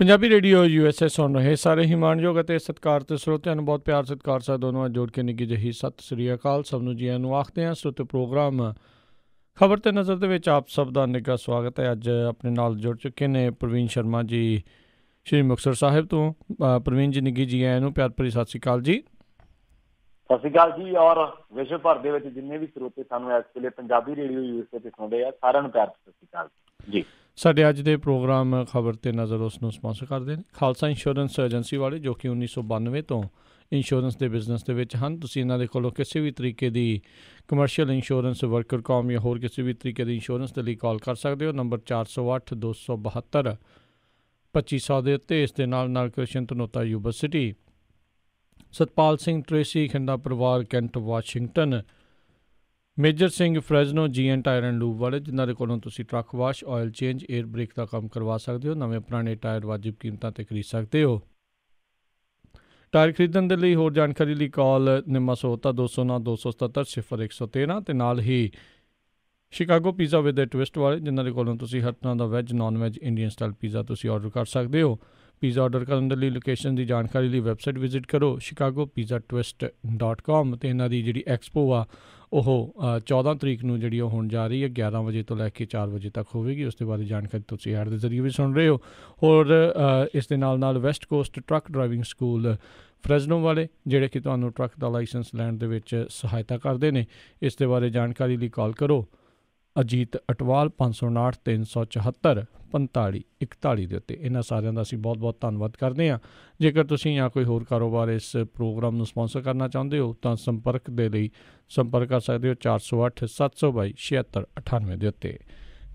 Punjabi radio USA ਸੁਣ ਰਹੇ ਸਾਰੇ ਹੀ ਮਾਣਯੋਗ ਅਤੇ ਸਤਿਕਾਰਤ ਸਰੋਤਿਆਂ ਨੂੰ ਬਹੁਤ ਪਿਆਰ ਸਤਿਕਾਰ ਸਾ ਦੋਨੋਂ ਜੋੜ ਕੇ ਨਿੱਘੀ ਜਿਹੀ ਸਤਿ ਸ੍ਰੀ ਅਕਾਲ। ਸਭ ਨੂੰ ਜੀਆਂ ਨੂੰ ਆਖਦੇ ਹਾਂ। ਸਰੋਤੇ ਪ੍ਰੋਗਰਾਮ ਖਬਰ ਤੇ ਨਜ਼ਰ ਦੇ ਵਿੱਚ ਆਪ ਸਭ ਦਾ ਨਿੱਘਾ ਸਵਾਗਤ ਹੈ। ਅੱਜ ਆਪਣੇ ਨਾਲ ਜੁੜ ਚੁੱਕੇ ਨੇ ਪ੍ਰਵੀਨ ਸ਼ਰਮਾ ਜੀ ਸ਼੍ਰੀ ਮੁਕਤਸਰ ਸਾਹਿਬ ਤੋਂ। ਪ੍ਰਵੀਨ ਜੀ ਨਿੱਘੀ ਜੀ ਆਇਆਂ ਨੂੰ ਪਿਆਰ ਭਰੀ ਸਤਿ ਸ੍ਰੀ ਅਕਾਲ ਜੀ। ਸਤਿ ਸ਼੍ਰੀ ਅਕਾਲ ਜੀ। ਔਰ ਵਿਸ਼ਵ ਭਰ ਦੇ ਵਿੱਚ ਜਿੰਨੇ ਵੀ ਸਰੋਤੇ ਸਾਨੂੰ ਇਸ ਵੇਲੇ ਪੰਜਾਬੀ ਰੇਡੀਓ USA ਤੇ ਸੁਣਦੇ ਆ, ਸਾਰਿਆਂ ਨੂੰ ਪਿਆਰ ਸਤਿ ਸ਼੍ਰੀ ਅਕਾਲ ਜੀ। ਸਾਡੇ ਅੱਜ ਦੇ ਪ੍ਰੋਗਰਾਮ ਖਬਰ ਤੇ ਨਜ਼ਰ ਉਸ ਨੂੰ ਸਪਾਂਸਰ ਕਰਦੇ ਨੇ ਖਾਲਸਾ ਇੰਸ਼ੋਰੈਂਸ ਏਜੰਸੀ ਵਾਲੇ, ਜੋ ਕਿ 1992 ਤੋਂ ਇੰਸ਼ੋਰੈਂਸ ਦੇ ਬਿਜ਼ਨਸ ਦੇ ਵਿੱਚ ਹਨ। ਤੁਸੀਂ ਇਹਨਾਂ ਦੇ ਕੋਲੋਂ ਕਿਸੇ ਵੀ ਤਰੀਕੇ ਦੀ ਕਮਰਸ਼ੀਅਲ ਇੰਸ਼ੋਰੈਂਸ, ਵਰਕਰ ਕੌਮ ਜਾਂ ਹੋਰ ਕਿਸੇ ਵੀ ਤਰੀਕੇ ਦੀ ਇੰਸ਼ੋਰੈਂਸ ਦੇ ਲਈ ਕਾਲ ਕਰ ਸਕਦੇ ਹੋ। ਨੰਬਰ 408 272 2500 ਦੇ ਉੱਤੇ। ਇਸ ਦੇ ਨਾਲ ਨਾਲ ਕ੍ਰਿਸ਼ਨ ਧਨੋਤਾ ਯੂਨੀਵਰਸਿਟੀ, ਸਤਪਾਲ ਸਿੰਘ ਟ੍ਰੇਸੀ ਖਿੰਡਾ ਪਰਿਵਾਰ ਕੈਂਟ ਵਾਸ਼ਿੰਗਟਨ, ਮੇਜਰ ਸਿੰਘ ਫਰੈਜ਼ਨੋ ਜੀ ਐਂਡ ਟਾਇਰ ਐਂਡ ਲੂਬ ਵਾਲੇ, ਜਿਨ੍ਹਾਂ ਦੇ ਕੋਲੋਂ ਤੁਸੀਂ truck wash, oil change, air brake ਦਾ ਕੰਮ ਕਰਵਾ ਸਕਦੇ ਹੋ। ਨਵੇਂ ਪੁਰਾਣੇ ਟਾਇਰ ਵਾਜਿਬ ਕੀਮਤਾਂ 'ਤੇ ਖਰੀਦ ਸਕਦੇ ਹੋ। ਟਾਇਰ ਖਰੀਦਣ ਦੇ ਲਈ ਹੋਰ ਜਾਣਕਾਰੀ ਲਈ ਕਾਲ ਨਿੰਮਾ ਸੋਤਾ 209 277 0113 ਅਤੇ ਨਾਲ ਹੀ ਸ਼ਿਕਾਗੋ ਪੀਜ਼ਾ ਵਿਦ ਟਵਿਸਟ ਵਾਲੇ, ਜਿਨ੍ਹਾਂ ਦੇ ਕੋਲੋਂ ਤੁਸੀਂ ਹਰ ਤਰ੍ਹਾਂ ਦਾ veg, non veg, Indian style pizza ਤੁਸੀਂ ਆਰਡਰ ਕਰ ਸਕਦੇ ਹੋ। ਪੀਜ਼ਾ ਆਰਡਰ ਕਰਨ ਦੇ ਲਈ ਲੋਕੇਸ਼ਨ ਦੀ ਜਾਣਕਾਰੀ ਲਈ ਵੈਬਸਾਈਟ ਵਿਜ਼ਿਟ ਕਰੋ chicagopizzatwist.com। ਅਤੇ ਇਹਨਾਂ ਦੀ ਜਿਹੜੀ ਐਕਸਪੋ ਆ ਉਹ 14 ਤਰੀਕ ਨੂੰ ਜਿਹੜੀ ਉਹ ਹੋਣ ਜਾ ਰਹੀ ਹੈ, 11 ਵਜੇ ਤੋਂ ਲੈ ਕੇ 4 ਵਜੇ ਤੱਕ ਹੋਵੇਗੀ। ਉਸ ਦੇ ਬਾਰੇ ਜਾਣਕਾਰੀ ਤੁਸੀਂ ਐਡ ਦੇ ਜ਼ਰੀਏ ਵੀ ਸੁਣ ਰਹੇ ਹੋ। ਹੋਰ ਇਸ ਦੇ ਨਾਲ ਨਾਲ West Coast truck driving school Fresno ਵਾਲੇ, ਜਿਹੜੇ ਕਿ ਤੁਹਾਨੂੰ ਟਰੱਕ ਦਾ ਲਾਇਸੈਂਸ ਲੈਣ ਦੇ ਵਿੱਚ ਸਹਾਇਤਾ ਕਰਦੇ ਨੇ। ਇਸ ਦੇ ਬਾਰੇ ਜਾਣਕਾਰੀ ਲਈ ਕਾਲ ਕਰੋ ਅਜੀਤ ਅਟਵਾਲ 559 374 45 41 ਦੇ ਉੱਤੇ। ਇਹਨਾਂ ਸਾਰਿਆਂ ਦਾ ਅਸੀਂ ਬਹੁਤ ਬਹੁਤ ਧੰਨਵਾਦ ਕਰਦੇ ਹਾਂ। ਜੇਕਰ ਤੁਸੀਂ ਜਾਂ ਕੋਈ ਹੋਰ ਕਾਰੋਬਾਰ ਇਸ ਪ੍ਰੋਗਰਾਮ ਨੂੰ ਸਪਾਂਸਰ ਕਰਨਾ ਚਾਹੁੰਦੇ ਹੋ ਤਾਂ ਸੰਪਰਕ ਦੇ ਲਈ ਸੰਪਰਕ ਕਰ ਸਕਦੇ ਹੋ 408 722 7698 ਦੇ ਉੱਤੇ।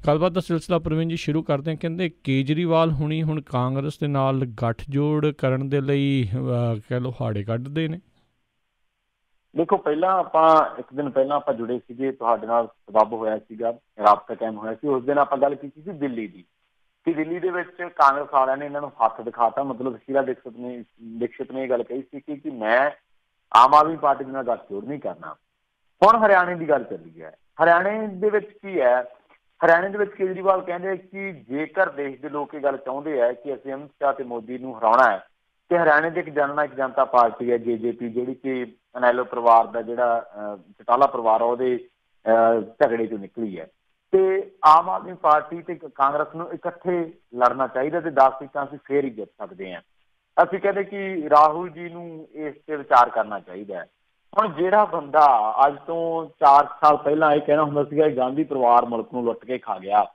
ਗੱਲਬਾਤ ਦਾ ਸਿਲਸਿਲਾ ਪ੍ਰਵੀਨ ਜੀ ਸ਼ੁਰੂ ਕਰਦੇ ਹਾਂ। ਕਹਿੰਦੇ ਕੇਜਰੀਵਾਲ ਹੁਣੀ ਹੁਣ ਕਾਂਗਰਸ ਦੇ ਨਾਲ ਗੱਠਜੋੜ ਕਰਨ ਦੇ ਲਈ ਕਹਿ ਲਓ ਹਾੜੇ ਕੱਢਦੇ ਨੇ। ਦੇਖੋ, ਪਹਿਲਾਂ ਆਪਾਂ ਇੱਕ ਦਿਨ ਪਹਿਲਾਂ ਆਪਾਂ ਜੁੜੇ ਸੀਗੇ, ਤੁਹਾਡੇ ਨਾਲ ਸਬੱਬ ਹੋਇਆ ਸੀਗਾ, ਰਾਬਤਾ ਕਾਇਮ ਹੋਇਆ ਸੀ। ਉਸ ਦਿਨ ਆਪਾਂ ਗੱਲ ਕੀਤੀ ਸੀ ਦਿੱਲੀ ਦੀ, ਕਿ ਦਿੱਲੀ ਦੇ ਵਿੱਚ ਕਾਂਗਰਸ ਵਾਲਿਆਂ ਨੇ ਇਹਨਾਂ ਨੂੰ ਹੱਥ ਦਿਖਾਤਾ। ਮਤਲਬ ਸ਼ੀਲਾ ਦੀਕਸ਼ਿਤ ਨੇ ਇਹ ਗੱਲ ਕਹੀ ਸੀ ਕਿ ਮੈਂ ਆਮ ਆਦਮੀ ਪਾਰਟੀ ਦੇ ਨਾਲ ਗੱਠਜੋੜ ਨਹੀਂ ਕਰਨਾ। ਹੁਣ ਹਰਿਆਣੇ ਦੀ ਗੱਲ ਚੱਲੀ ਹੈ। ਹਰਿਆਣੇ ਦੇ ਵਿੱਚ ਕੀ ਹੈ? ਹਰਿਆਣੇ ਦੇ ਵਿੱਚ ਕੇਜਰੀਵਾਲ ਕਹਿੰਦੇ ਕਿ ਜੇਕਰ ਦੇਸ਼ ਦੇ ਲੋਕ ਇਹ ਗੱਲ ਚਾਹੁੰਦੇ ਹੈ ਕਿ ਅਸੀਂ ਅਮਿਤ ਸ਼ਾਹ ਤੇ ਮੋਦੀ ਨੂੰ ਹਰਾਉਣਾ ਹੈ, ਤੇ ਹਰਿਆਣੇ ਦੇ ਇੱਕ ਜਨਤਾ ਪਾਰਟੀ ਹੈ JJP, ਜਿਹੜੀ ਕਿ ਅਨੈਲੋ ਪਰਿਵਾਰ ਦਾ ਜਿਹੜਾ ਚਟਾਲਾ ਪਰਿਵਾਰ ਆ ਉਹਦੇ ਝਗੜੇ ਚੋਂ ਨਿਕਲੀ ਹੈ। ਤੇ ਆਮ ਆਦਮੀ ਪਾਰਟੀ ਤੇ ਕਾਂਗਰਸ ਨੂੰ ਇਕੱਠੇ ਲੜਨਾ ਚਾਹੀਦਾ ਤੇ 10 ਸੀਟਾਂ ਅਸੀਂ ਫੇਰ ਹੀ ਜਿੱਤ ਸਕਦੇ ਹਾਂ। ਅਸੀਂ ਕਹਿੰਦੇ ਕਿ ਰਾਹੁਲ ਜੀ ਨੂੰ ਇਸ ਤੇ ਵਿਚਾਰ ਕਰਨਾ ਚਾਹੀਦਾ ਹੈ। ਹੁਣ ਜਿਹੜਾ ਬੰਦਾ ਅੱਜ ਤੋਂ 4 ਸਾਲ ਪਹਿਲਾਂ ਇਹ ਕਹਿਣਾ ਹੁੰਦਾ ਸੀਗਾ ਕਿ ਗਾਂਧੀ ਪਰਿਵਾਰ ਮੁਲਕ ਨੂੰ ਲੁੱਟ ਕੇ ਖਾ ਗਿਆ,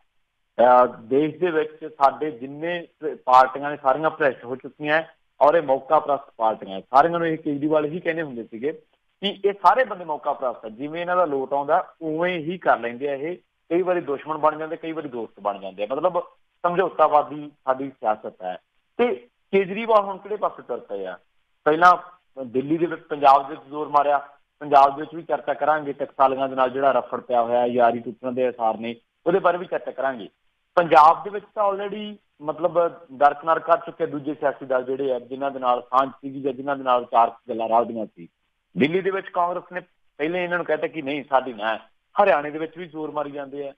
ਦੇਸ਼ ਦੇ ਵਿੱਚ ਸਾਡੇ ਜਿੰਨੇ ਪਾਰਟੀਆਂ ਨੇ ਸਾਰੀਆਂ ਭ੍ਰਿਸ਼ਟ ਹੋ ਚੁੱਕੀਆਂ ਔਰ ਇਹ ਮੌਕਾ ਪ੍ਰਸਤ ਪਾਰਟੀਆਂ, ਸਾਰਿਆਂ ਨੂੰ ਇਹ ਕੇਜਰੀਵਾਲ ਹੀ ਕਹਿੰਦੇ ਹੁੰਦੇ ਸੀਗੇ ਕਿ ਇਹ ਸਾਰੇ ਬੰਦੇ ਮੌਕਾ ਪ੍ਰਸਤ ਹੈ। ਜਿਵੇਂ ਇਹਨਾਂ ਦਾ ਲੋਟ ਆਉਂਦਾ ਉਵੇਂ ਹੀ ਕਰ ਲੈਂਦੇ ਆ। ਇਹ ਕਈ ਵਾਰੀ ਦੁਸ਼ਮਣ ਬਣ ਜਾਂਦੇ, ਕਈ ਵਾਰੀ ਦੋਸਤ ਬਣ ਜਾਂਦੇ ਆ। ਮਤਲਬ ਸਮਝੌਤਾਵਾਦੀ ਸਾਡੀ ਸਿਆਸਤ ਹੈ। ਤੇ ਕੇਜਰੀਵਾਲ ਹੁਣ ਕਿਹੜੇ ਪਾਸੇ ਤੁਰ ਪਏ ਆ? ਪਹਿਲਾਂ ਦਿੱਲੀ ਦੇ ਵਿੱਚ, ਪੰਜਾਬ ਦੇ ਵਿੱਚ ਜ਼ੋਰ ਮਾਰਿਆ। ਪੰਜਾਬ ਦੇ ਵਿੱਚ ਵੀ ਚਰਚਾ ਕਰਾਂਗੇ। ਟਕਸਾਲੀਆਂ ਦੇ ਨਾਲ ਜਿਹੜਾ ਰਫੜ ਪਿਆ ਹੋਇਆ, ਯਾਰੀ ਟੁੱਟਣ ਦੇ ਆਸਾਰ ਨੇ, ਉਹਦੇ ਬਾਰੇ ਵੀ ਚਰਚਾ ਕਰਾਂਗੇ। ਪੰਜਾਬ ਦੇ ਵਿੱਚ ਤਾਂ ਆਲਰੇਡੀ ਮਤਲਬ ਦਰਕਨਾਰ ਕਰ ਚੁੱਕੇ ਦੂਜੇ ਸਿਆਸੀ ਦਲ ਜਿਹੜੇ ਆ, ਜਿਨ੍ਹਾਂ ਦੇ ਨਾਲ ਸਾਂਝ ਸੀਗੀ ਜਾਂ ਜਿਨ੍ਹਾਂ ਦੇ ਨਾਲ ਚਾਰ ਗੱਲਾਂ ਰਲਦੀਆਂ ਸੀ। ਦਿੱਲੀ ਦੇ ਵਿੱਚ ਕਾਂਗਰਸ ਨੇ ਪਹਿਲੇ ਇਹਨਾਂ ਨੂੰ ਕਹਿਤਾ ਕਿ ਨਹੀਂ ਸਾਡੀ ਨਾ ਹੈ। ਹਰਿਆਣੇ ਦੇ ਵਿੱਚ ਵੀ ਜ਼ੋਰ ਮਾਰੀ ਜਾਂਦੇ ਆ।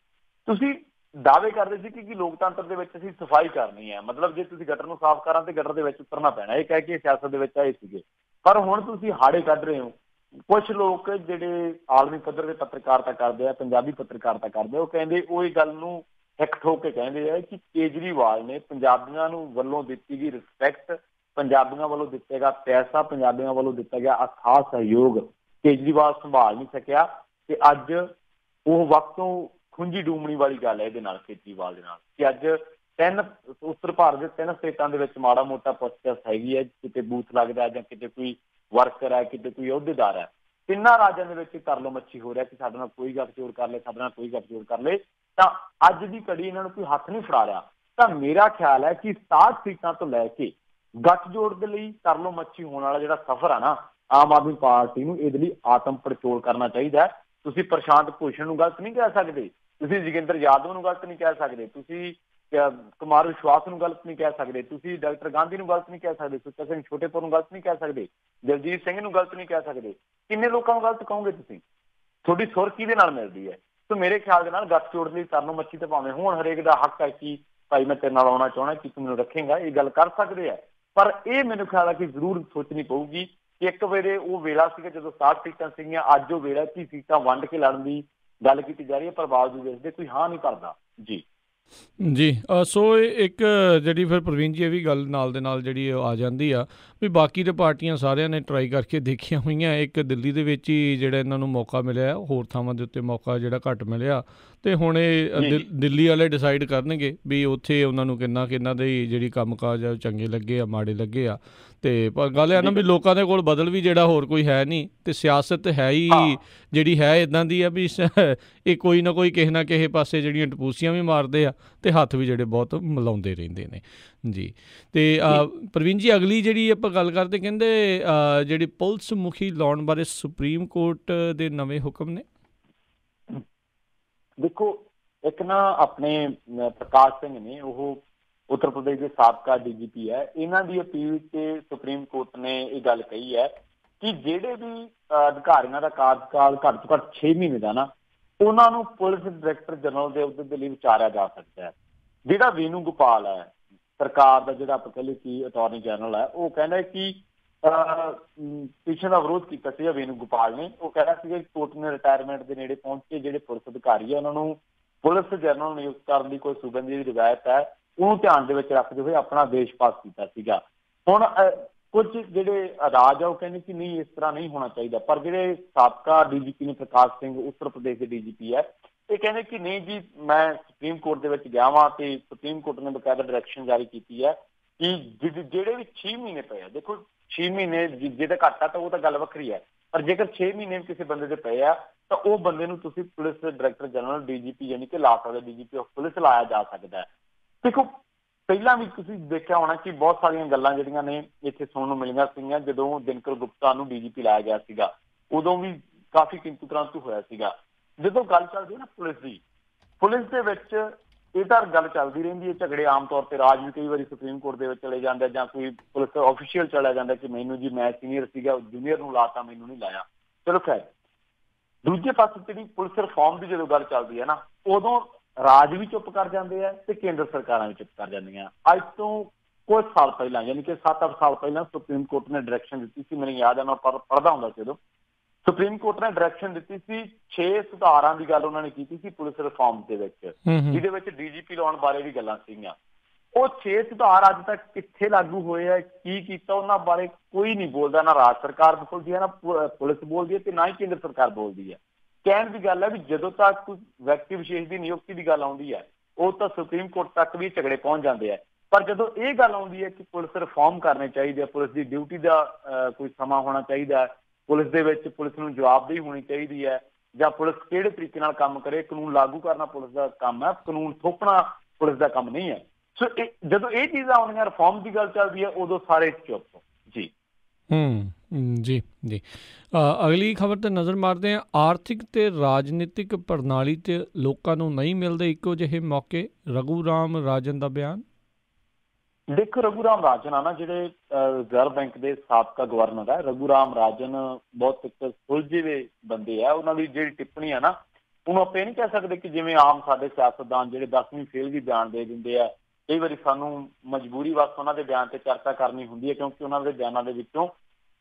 ਤੁਸੀਂ ਦਾਅਵੇ ਕਰਦੇ ਸੀ ਕਿ ਲੋਕਤੰਤਰ ਦੇ ਵਿੱਚ ਅਸੀਂ ਸਫਾਈ ਕਰਨੀ ਹੈ, ਮਤਲਬ ਜੇ ਤੁਸੀਂ ਗਟਰ ਨੂੰ ਸਾਫ਼ ਕਰਾਂ ਤੇ ਗਟਰ ਦੇ ਵਿੱਚ ਉਤਰਨਾ ਪੈਣਾ, ਇਹ ਕਹਿ ਕੇ ਸਿਆਸਤ ਦੇ ਵਿੱਚ ਆਏ ਸੀਗੇ। ਪਰ ਹੁਣ ਤੁਸੀਂ ਹਾੜੇ ਕੱਢ ਰਹੇ ਹੋ। ਕੁਛ ਲੋਕ ਜਿਹੜੇ ਆਲਮੀ ਪੱਧਰ ਦੇ ਪੱਤਰਕਾਰਤਾ ਕਰਦੇ ਆ, ਪੰਜਾਬੀ ਪੱਤਰਕਾਰਤਾ ਕਰਦੇ, ਉਹ ਕਹਿੰਦੇ ਉਹ ਇਹ ਗੱਲ ਨੂੰ ਇੱਕ ਠੋਕ ਕੇ ਕਹਿੰਦੇ ਆ ਕਿ ਕੇਜਰੀਵਾਲ ਨੇ ਪੰਜਾਬੀਆਂ ਨੂੰ ਵੱਲੋਂ ਦਿੱਤੀ ਗਈ ਰਿਸਪੈਕਟ, ਪੰਜਾਬੀਆਂ ਵੱਲੋਂ ਦਿੱਤਾ ਗਿਆ ਪੈਸਾ, ਪੰਜਾਬੀਆਂ ਵੱਲੋਂ ਦਿੱਤਾ ਗਿਆ ਖਾਸ ਸਹਿਯੋਗ ਕੇਜਰੀਵਾਲ ਸੰਭਾਲ ਨਹੀਂ ਸਕਿਆ। ਤੇ ਅੱਜ ਉਹ ਵਕਤੋਂ ਖੁੰਝੀ ਡੂਮਣੀ ਵਾਲੀ ਗੱਲ ਹੈ ਇਹਦੇ ਨਾਲ, ਕੇਜਰੀਵਾਲ ਦੇ ਨਾਲ, ਕਿ ਅੱਜ ਉੱਤਰ ਭਾਰਤ ਦੇ 3 ਸਟੇਟਾਂ ਦੇ ਵਿੱਚ ਮਾੜਾ ਮੋਟਾ ਪੁੱਛਗਿੱਛ ਹੈਗੀ ਹੈ। ਕਿਤੇ ਬੂਥ ਲੱਗਦਾ ਜਾਂ ਕਿਤੇ ਕੋਈ ਵਰਕਰ ਹੈ, ਕਿਤੇ ਕੋਈ ਅਹੁਦੇਦਾਰ ਹੈ। 3 ਰਾਜਾਂ ਦੇ ਵਿੱਚ ਤਰਲੋ ਮੱਛੀ ਹੋ ਰਿਹਾ ਕਿ ਸਾਡੇ ਨਾਲ ਕੋਈ ਗੱਠਜੋੜ ਕਰ ਲੈ, ਸਾਡੇ ਨਾਲ ਕੋਈ ਗੱਠਜੋੜ ਕਰ ਲੈ। ਤਾਂ ਅੱਜ ਦੀ ਘੜੀ ਇਹਨਾਂ ਨੂੰ ਕੋਈ ਹੱਥ ਨਹੀਂ ਫੜਾ ਰਿਹਾ। ਤਾਂ ਮੇਰਾ ਖਿਆਲ ਹੈ ਕਿ 67 ਸੀਟਾਂ ਤੋਂ ਲੈ ਕੇ ਗੱਠਜੋੜ ਦੇ ਲਈ ਤਰਲੋ ਮੱਛੀ ਹੋਣ ਵਾਲਾ ਜਿਹੜਾ ਸਫ਼ਰ ਹੈ ਨਾ, ਆਮ ਆਦਮੀ ਪਾਰਟੀ ਨੂੰ ਇਹਦੇ ਲਈ ਆਤਮ ਪੜਚੋਲ ਕਰਨਾ ਚਾਹੀਦਾ ਹੈ। ਤੁਸੀਂ ਪ੍ਰਸ਼ਾਂਤ ਭੂਸ਼ਣ ਨੂੰ ਗਲਤ ਨਹੀਂ ਕਹਿ ਸਕਦੇ, ਤੁਸੀਂ ਜੋਗਿੰਦਰ ਯਾਦਵ ਨੂੰ ਗਲਤ ਨਹੀਂ ਕਹਿ ਸਕਦੇ, ਤੁਸੀਂ ਕੁਮਾਰ ਵਿਸ਼ਵਾਸ ਨੂੰ ਗਲਤ ਨਹੀਂ ਕਹਿ ਸਕਦੇ, ਤੁਸੀਂ ਡਾਕਟਰ ਗਾਂਧੀ ਨੂੰ ਗਲਤ ਨਹੀਂ ਕਹਿ ਸਕਦੇ, ਸੁੱਚਾ ਸਿੰਘ ਛੋਟੇਪੁਰ ਨੂੰ ਗਲਤ ਨਹੀਂ ਕਹਿ ਸਕਦੇ, ਦਲਜੀਤ ਸਿੰਘ ਨੂੰ ਗਲਤ ਨਹੀਂ ਕਹਿ ਸਕਦੇ। ਕਿੰਨੇ ਲੋਕਾਂ ਨੂੰ ਗਲਤ ਕਹੋਗੇ ਤੁਸੀਂ? ਤੁਹਾਡੀ ਸੁਰ ਕਿਹਦੇ ਨਾਲ ਮਿਲਦੀ ਹੈ? ਸੋ ਮੇਰੇ ਖਿਆਲ ਦੇ ਨਾਲ ਗੱਠਜੋੜ ਲਈ ਤਰਨੋ ਮੱਛੀ ਤੇ ਭਾਵੇਂ ਹੁਣ ਹਰੇਕ ਦਾ ਹੱਕ ਹੈ ਕਿ ਭਾਈ ਮੈਂ ਤੇਰੇ ਨਾਲ ਆਉਣਾ ਚਾਹੁੰਦਾ, ਕਿ ਤੂੰ ਮੈਨੂੰ ਰੱਖੇਗਾ, ਇਹ ਗੱਲ ਕਰ ਸਕਦੇ ਆ। ਪਰ ਇਹ ਮੈਨੂੰ ਖਿਆਲ ਹੈ ਕਿ ਜ਼ਰੂਰ ਸੋਚਣੀ ਪਊਗੀ ਕਿ ਇੱਕ ਵੇਲੇ ਉਹ ਵੇਲਾ ਸੀਗਾ ਜਦੋਂ 60 ਸੀਟਾਂ ਸੀਗੀਆਂ, ਅੱਜ ਉਹ ਵੇਲਾ ਕਿ ਸੀਟਾਂ ਵੰਡ ਕੇ ਲੜਨ ਦੀ ਗੱਲ ਕੀਤੀ ਜਾ ਰਹੀ ਹੈ, ਪਰ ਬਾਵਜੂਦ ਇਸਦੇ ਕੋਈ ਹਾਂ ਨਹੀਂ ਕਰਦਾ ਜੀ। ਜੀ ਸੋ ਇੱਕ ਜਿਹੜੀ ਫਿਰ ਪ੍ਰਵੀਨ ਜੀ ਇਹ ਵੀ ਗੱਲ ਨਾਲ ਦੇ ਨਾਲ ਜਿਹੜੀ ਆ ਜਾਂਦੀ ਆ ਵੀ ਬਾਕੀ ਦੇ ਪਾਰਟੀਆਂ ਸਾਰਿਆਂ ਨੇ ਟਰਾਈ ਕਰਕੇ ਦੇਖੀਆਂ ਹੋਈਆਂ। ਇੱਕ ਦਿੱਲੀ ਦੇ ਵਿੱਚ ਹੀ ਜਿਹੜਾ ਇਹਨਾਂ ਨੂੰ ਮੌਕਾ ਮਿਲਿਆ, ਹੋਰ ਥਾਵਾਂ ਦੇ ਉੱਤੇ ਮੌਕਾ ਜਿਹੜਾ ਘੱਟ ਮਿਲਿਆ, ਅਤੇ ਹੁਣ ਇਹ ਦਿੱਲੀ ਵਾਲੇ ਡਿਸਾਈਡ ਕਰਨਗੇ ਵੀ ਉੱਥੇ ਉਹਨਾਂ ਨੂੰ ਕਿੰਨਾ ਦੀ ਜਿਹੜੀ ਕੰਮਕਾਜ ਆ ਚੰਗੇ ਲੱਗੇ ਆ ਮਾੜੇ ਲੱਗੇ ਆ। ਅਤੇ ਪਰ ਗੱਲ ਇਹ ਨਾ ਵੀ ਲੋਕਾਂ ਦੇ ਕੋਲ ਬਦਲ ਵੀ ਜਿਹੜਾ ਹੋਰ ਕੋਈ ਹੈ ਨਹੀਂ, ਅਤੇ ਸਿਆਸਤ ਹੈ ਹੀ ਜਿਹੜੀ ਹੈ ਇੱਦਾਂ ਦੀ ਆ ਵੀ ਇਹ ਕੋਈ ਨਾ ਕੋਈ ਕਿਸੇ ਨਾ ਕਿਸੇ ਪਾਸੇ ਜਿਹੜੀਆਂ ਟਪੂਸੀਆਂ ਵੀ ਮਾਰਦੇ ਆ ਅਤੇ ਹੱਥ ਵੀ ਜਿਹੜੇ ਬਹੁਤ ਮਿਲਾਉਂਦੇ ਰਹਿੰਦੇ ਨੇ ਜੀ। ਅਤੇ ਪ੍ਰਵੀਨ ਜੀ ਅਗਲੀ ਜਿਹੜੀ ਆਪਾਂ ਗੱਲ ਕਰਦੇ, ਕਹਿੰਦੇ ਜਿਹੜੀ ਪੁਲਿਸ ਮੁਖੀ ਲਾਉਣ ਬਾਰੇ ਸੁਪਰੀਮ ਕੋਰਟ ਦੇ ਨਵੇਂ ਹੁਕਮ ਨੇ। ਦੇਖੋ ਇੱਕ ਨਾ ਆਪਣੇ ਪ੍ਰਕਾਸ਼ ਸਿੰਘ ਨੇ, ਉਹ ਉੱਤਰ ਪ੍ਰਦੇਸ਼ ਦੇ ਸਾਬਕਾ DGP ਹੈ, ਇਹਨਾਂ ਦੀ ਅਪੀਲ ਤੇ ਸੁਪਰੀਮ ਕੋਰਟ ਨੇ ਇਹ ਗੱਲ ਕਹੀ ਹੈ ਕਿ ਜਿਹੜੇ ਵੀ ਅਧਿਕਾਰੀਆਂ ਦਾ ਕਾਰਜਕਾਲ ਘੱਟ ਤੋਂ ਘੱਟ 6 ਮਹੀਨੇ ਦਾ ਨਾ, ਉਹਨਾਂ ਨੂੰ ਪੁਲਿਸ ਡਾਇਰੈਕਟਰ ਜਨਰਲ ਦੇ ਅਹੁਦੇ ਦੇ ਲਈ ਵਿਚਾਰਿਆ ਜਾ ਸਕਦਾ ਹੈ। ਜਿਹੜਾ ਵੇਨੂ ਗੋਪਾਲ ਹੈ, ਸਰਕਾਰ ਦਾ ਜਿਹੜਾ ਆਪਾਂ ਕਹਿੰਦੇ ਕਿ ਅਟਾਰਨੀ ਜਨਰਲ ਹੈ, ਉਹ ਕਹਿੰਦਾ ਕਿ ਪਿੱਛੇ ਦਾ ਵਿਰੋਧ ਕੀਤਾ ਸੀਗਾ ਵੇਨੂ ਗੋਪਾਲ ਨੇ। ਉਹ ਕਹਿੰਦਾ ਸੀਗਾ ਕਿ ਕੋਰਟ ਨੇ ਰਿਟਾਇਰਮੈਂਟ ਦੇ ਨੇੜੇ ਪਹੁੰਚ ਕੇ ਜਿਹੜੇ ਪੁਲਿਸ ਅਧਿਕਾਰੀ ਹੈ ਉਹਨਾਂ ਨੂੰ ਪੁਲਿਸ ਜਨਰਲ ਨਿਯੁਕਤ ਕਰਨ ਦੀ ਕੋਈ ਸੂਬੇ ਦੀ ਰਿਵਾਇਤ ਹੈ, ਉਹਨੂੰ ਧਿਆਨ ਦੇ ਵਿੱਚ ਰੱਖਦੇ ਹੋਏ ਆਪਣਾ ਆਦੇਸ਼ ਪਾਸ ਕੀਤਾ ਸੀਗਾ। ਹੁਣ ਕੁਝ ਜਿਹੜੇ ਰਾਜ ਆ ਉਹ ਕਹਿੰਦੇ ਕਿ ਨਹੀਂ, ਇਸ ਤਰ੍ਹਾਂ ਨਹੀਂ ਹੋਣਾ ਚਾਹੀਦਾ, ਪਰ ਜਿਹੜੇ ਸਾਬਕਾ DGP ਨੇ ਪ੍ਰਕਾਸ਼ ਸਿੰਘ, ਉੱਤਰ ਪ੍ਰਦੇਸ਼ ਦੇ DGP ਹੈ, ਇਹ ਕਹਿੰਦੇ ਕਿ ਨਹੀਂ ਜੀ, ਮੈਂ ਸੁਪਰੀਮ ਕੋਰਟ ਦੇ ਵਿੱਚ ਗਿਆ ਵਾਂ ਤੇ ਸੁਪਰੀਮ ਕੋਰਟ ਨੇ ਬਕਾਇਦਾ ਡਾਇਰੈਕਸ਼ਨ ਜਾਰੀ ਕੀਤੀ ਹੈ ਕਿ ਜਿਹੜੇ ਵੀ 6 ਮਹੀਨੇ ਪਏ ਆ, ਦੇਖੋ 6 ਮਹੀਨੇ ਜੇ ਤਾਂ ਘੱਟ ਆ ਤਾਂ ਉਹ ਤਾਂ ਗੱਲ ਵੱਖਰੀ ਹੈ, ਪਰ ਜੇਕਰ 6 ਮਹੀਨੇ ਕਿਸੇ ਬੰਦੇ ਦੇ ਪਏ ਆ ਤਾਂ ਉਹ ਬੰਦੇ ਨੂੰ ਤੁਸੀਂ ਪੁਲਿਸ ਡਾਇਰੈਕਟਰ ਜਨਰਲ DGP ਯਾਨੀ ਕਿ ਲਾ ਸਕਦੇ, DGP ਆਫ ਪੁਲਿਸ ਲਾਇਆ ਜਾ ਸਕਦਾ ਹੈ। ਦੇਖੋ ਪਹਿਲਾਂ ਵੀ ਤੁਸੀਂ ਦੇਖਿਆ ਹੋਣਾ ਕਿ ਬਹੁਤ ਸਾਰੀਆਂ ਗੱਲਾਂ ਜਿਹੜੀਆਂ ਨੇ ਇੱਥੇ ਸੁਣਨ ਨੂੰ ਮਿਲੀਆਂ ਸੀਗੀਆਂ। ਜਦੋਂ ਦਿਨਕਰ ਗੁਪਤਾ ਨੂੰ DGP ਲਾਇਆ ਗਿਆ ਸੀਗਾ, ਉਦੋਂ ਵੀ ਕਾਫੀ ਕਿੰਤੂ ਪ੍ਰੰਤੂ ਹੋਇਆ ਸੀਗਾ। ਜਦੋਂ ਗੱਲ ਚੱਲਦੀ ਹੈ ਨਾ ਪੁਲਿਸ ਦੇ ਵਿੱਚ, ਇਹ ਤਾਂ ਗੱਲ ਚੱਲਦੀ ਰਹਿੰਦੀ ਹੈ, ਝਗੜੇ ਆਮ ਤੌਰ ਤੇ ਰਾਜ ਵੀ ਕਈ ਵਾਰੀ ਸੁਪਰੀਮ ਕੋਰਟ ਦੇ ਵਿੱਚ ਚਲੇ ਜਾਂਦੇ, ਜਾਂ ਕੋਈ ਪੁਲਿਸ ਆਫੀਸ਼ੀਅਲ ਚਲਾ ਜਾਂਦਾ ਕਿ ਮੈਨੂੰ ਜੀ ਮੈਂ ਸੀਨੀਅਰ ਸੀਗਾ, ਜੂਨੀਅਰ ਨੂੰ ਲਾਤਾ, ਮੈਨੂੰ ਨਹੀਂ ਲਾਇਆ। ਚਲੋ ਖੈਰ, ਦੂਜੇ ਪਾਸੇ ਜਿਹੜੀ ਪੁਲਿਸ ਰਿਫਾਰਮ ਦੀ ਜਦੋਂ ਗੱਲ ਚੱਲਦੀ ਹੈ ਨਾ, ਉਦੋਂ ਰਾਜ ਵੀ ਚੁੱਪ ਕਰ ਜਾਂਦੇ ਆ ਤੇ ਕੇਂਦਰ ਸਰਕਾਰਾਂ ਵੀ ਚੁੱਪ ਕਰ ਜਾਂਦੀਆਂ। ਅੱਜ ਤੋਂ ਕੁਝ ਸਾਲ ਪਹਿਲਾਂ, ਯਾਨੀ ਕਿ 7-8 ਸਾਲ ਪਹਿਲਾਂ ਸੁਪਰੀਮ ਕੋਰਟ ਨੇ ਡਾਇਰੈਕਸ਼ਨ ਦਿੱਤੀ ਸੀ, ਮੈਨੂੰ ਯਾਦ ਹੈ ਮੈਂ ਪੜ੍ਹਦਾ ਹੁੰਦਾ ਸੀ ਉਦੋਂ, ਸੁਪਰੀਮ ਕੋਰਟ ਨੇ ਡਾਇਰੈਕਸ਼ਨ ਦਿੱਤੀ ਸੀ 6 ਸੁਧਾਰਾਂ ਦੀ ਗੱਲ ਉਹਨਾਂ ਨੇ ਕੀਤੀ ਸੀ ਪੁਲਿਸ ਰਿਫਾਰਮ ਦੇ ਵਿੱਚ, ਜਿਹਦੇ ਵਿੱਚ DGP ਲਾਉਣ ਬਾਰੇ ਵੀ ਗੱਲਾਂ ਸੀਗੀਆਂ। ਉਹ 6 ਸੁਧਾਰ ਅੱਜ ਤੱਕ ਕਿੱਥੇ ਲਾਗੂ ਹੋਏ ਆ, ਕੀ ਕੀਤਾ, ਉਹਨਾਂ ਬਾਰੇ ਕੋਈ ਨਹੀਂ ਬੋਲਦਾ। ਨਾ ਰਾਜ ਸਰਕਾਰ ਬੋਲਦੀ ਹੈ, ਨਾ ਪੁਲਿਸ ਬੋਲਦੀ ਹੈ, ਤੇ ਨਾ ਹੀ ਕੇਂਦਰ ਸਰਕਾਰ ਬੋਲਦੀ ਹੈ। ਕਹਿਣ ਦੀ ਗੱਲ ਹੈ ਵੀ ਜਦੋਂ ਤੱਕ ਕੋਈ ਵਿਅਕਤੀ ਵਿਸ਼ੇਸ਼ ਦੀ ਨਿਯੁਕਤੀ ਦੀ ਗੱਲ ਆਉਂਦੀ ਹੈ, ਉਹ ਤਾਂ ਸੁਪਰੀਮ ਕੋਰਟ ਤੱਕ ਵੀ ਝਗੜੇ ਪਹੁੰਚ ਜਾਂਦੇ ਆ। ਪਰ ਜਦੋਂ ਇਹ ਗੱਲ ਆਉਂਦੀ ਹੈ ਕਿ ਪੁਲਿਸ ਰਿਫਾਰਮ ਕਰਨੀ ਚਾਹੀਦੀ ਹੈ, ਪੁਲਿਸ ਦੀ ਡਿਊਟੀ ਦਾ ਕੋਈ ਸਮਾਂ ਹੋਣਾ ਚਾਹੀਦਾ, ਪੁਲਿਸ ਦੇ ਵਿੱਚ ਪੁਲਿਸ ਨੂੰ ਜਵਾਬਦੇਹੀ ਹੋਣੀ ਚਾਹੀਦੀ ਹੈ, ਜਾਂ ਪੁਲਿਸ ਕਿਹੜੇ ਤਰੀਕੇ ਨਾਲ ਕੰਮ ਕਰੇ, ਕਾਨੂੰਨ ਲਾਗੂ ਕਰਨਾ ਪੁਲਿਸ ਦਾ ਕੰਮ ਹੈ, ਕਾਨੂੰਨ ਥੋਪਣਾ ਪੁਲਿਸ ਦਾ ਕੰਮ ਨਹੀਂ ਹੈ। ਸੋ ਜਦੋਂ ਇਹ ਚੀਜ਼ਾਂ ਆਉਂਦੀਆਂ, ਰਿਫਾਰਮ ਦੀ ਗੱਲ ਚੱਲਦੀ ਹੈ, ਉਦੋਂ ਸਾਰੇ ਚੁੱਪ ਜੀ। ਜੀ ਜੀ ਅਗਲੀ ਖਬਰ 'ਤੇ ਨਜ਼ਰ ਮਾਰਦੇ ਹਾਂ। ਆਰਥਿਕ ਅਤੇ ਰਾਜਨੀਤਿਕ ਪ੍ਰਣਾਲੀ 'ਤੇ ਲੋਕਾਂ ਨੂੰ ਨਹੀਂ ਮਿਲਦੇ ਇੱਕੋ ਜਿਹੇ ਮੌਕੇ, ਰਘੂ ਰਾਮ ਰਾਜਨ ਦਾ ਬਿਆਨ। ਦੇਖੋ ਰਘੂ ਰਾਮ ਰਾਜਨ ਆ ਨਾ, ਜਿਹੜੇ ਰਿਜ਼ਰਵ ਬੈਂਕ ਦੇ ਸਾਬਕਾ ਗਵਰਨਰ ਹੈ, ਰਘੂ ਰਾਮ ਰਾਜਨ ਬਹੁਤ ਇੱਕ ਸੁਲਝੇ ਹੋਏ ਬੰਦੇ ਆ। ਉਹਨਾਂ ਦੀ ਜਿਹੜੀ ਟਿੱਪਣੀ ਹੈ ਨਾ, ਉਹਨੂੰ ਆਪਾਂ ਇਹ ਨਹੀਂ ਕਹਿ ਸਕਦੇ ਕਿ ਜਿਵੇਂ ਆਮ ਸਾਡੇ ਸਿਆਸਤਦਾਨ ਜਿਹੜੇ 10ਵੀਂ ਫੇਲ ਵੀ ਬਿਆਨ ਦੇ ਦਿੰਦੇ ਆ। ਕਈ ਵਾਰੀ ਸਾਨੂੰ ਮਜਬੂਰੀ ਵਸ ਉਹਨਾਂ ਦੇ ਬਿਆਨ ਤੇ ਚਰਚਾ ਕਰਨੀ ਹੁੰਦੀ ਹੈ, ਕਿਉਂਕਿ ਉਹਨਾਂ ਦੇ ਬਿਆਨਾਂ ਦੇ ਵਿੱਚੋਂ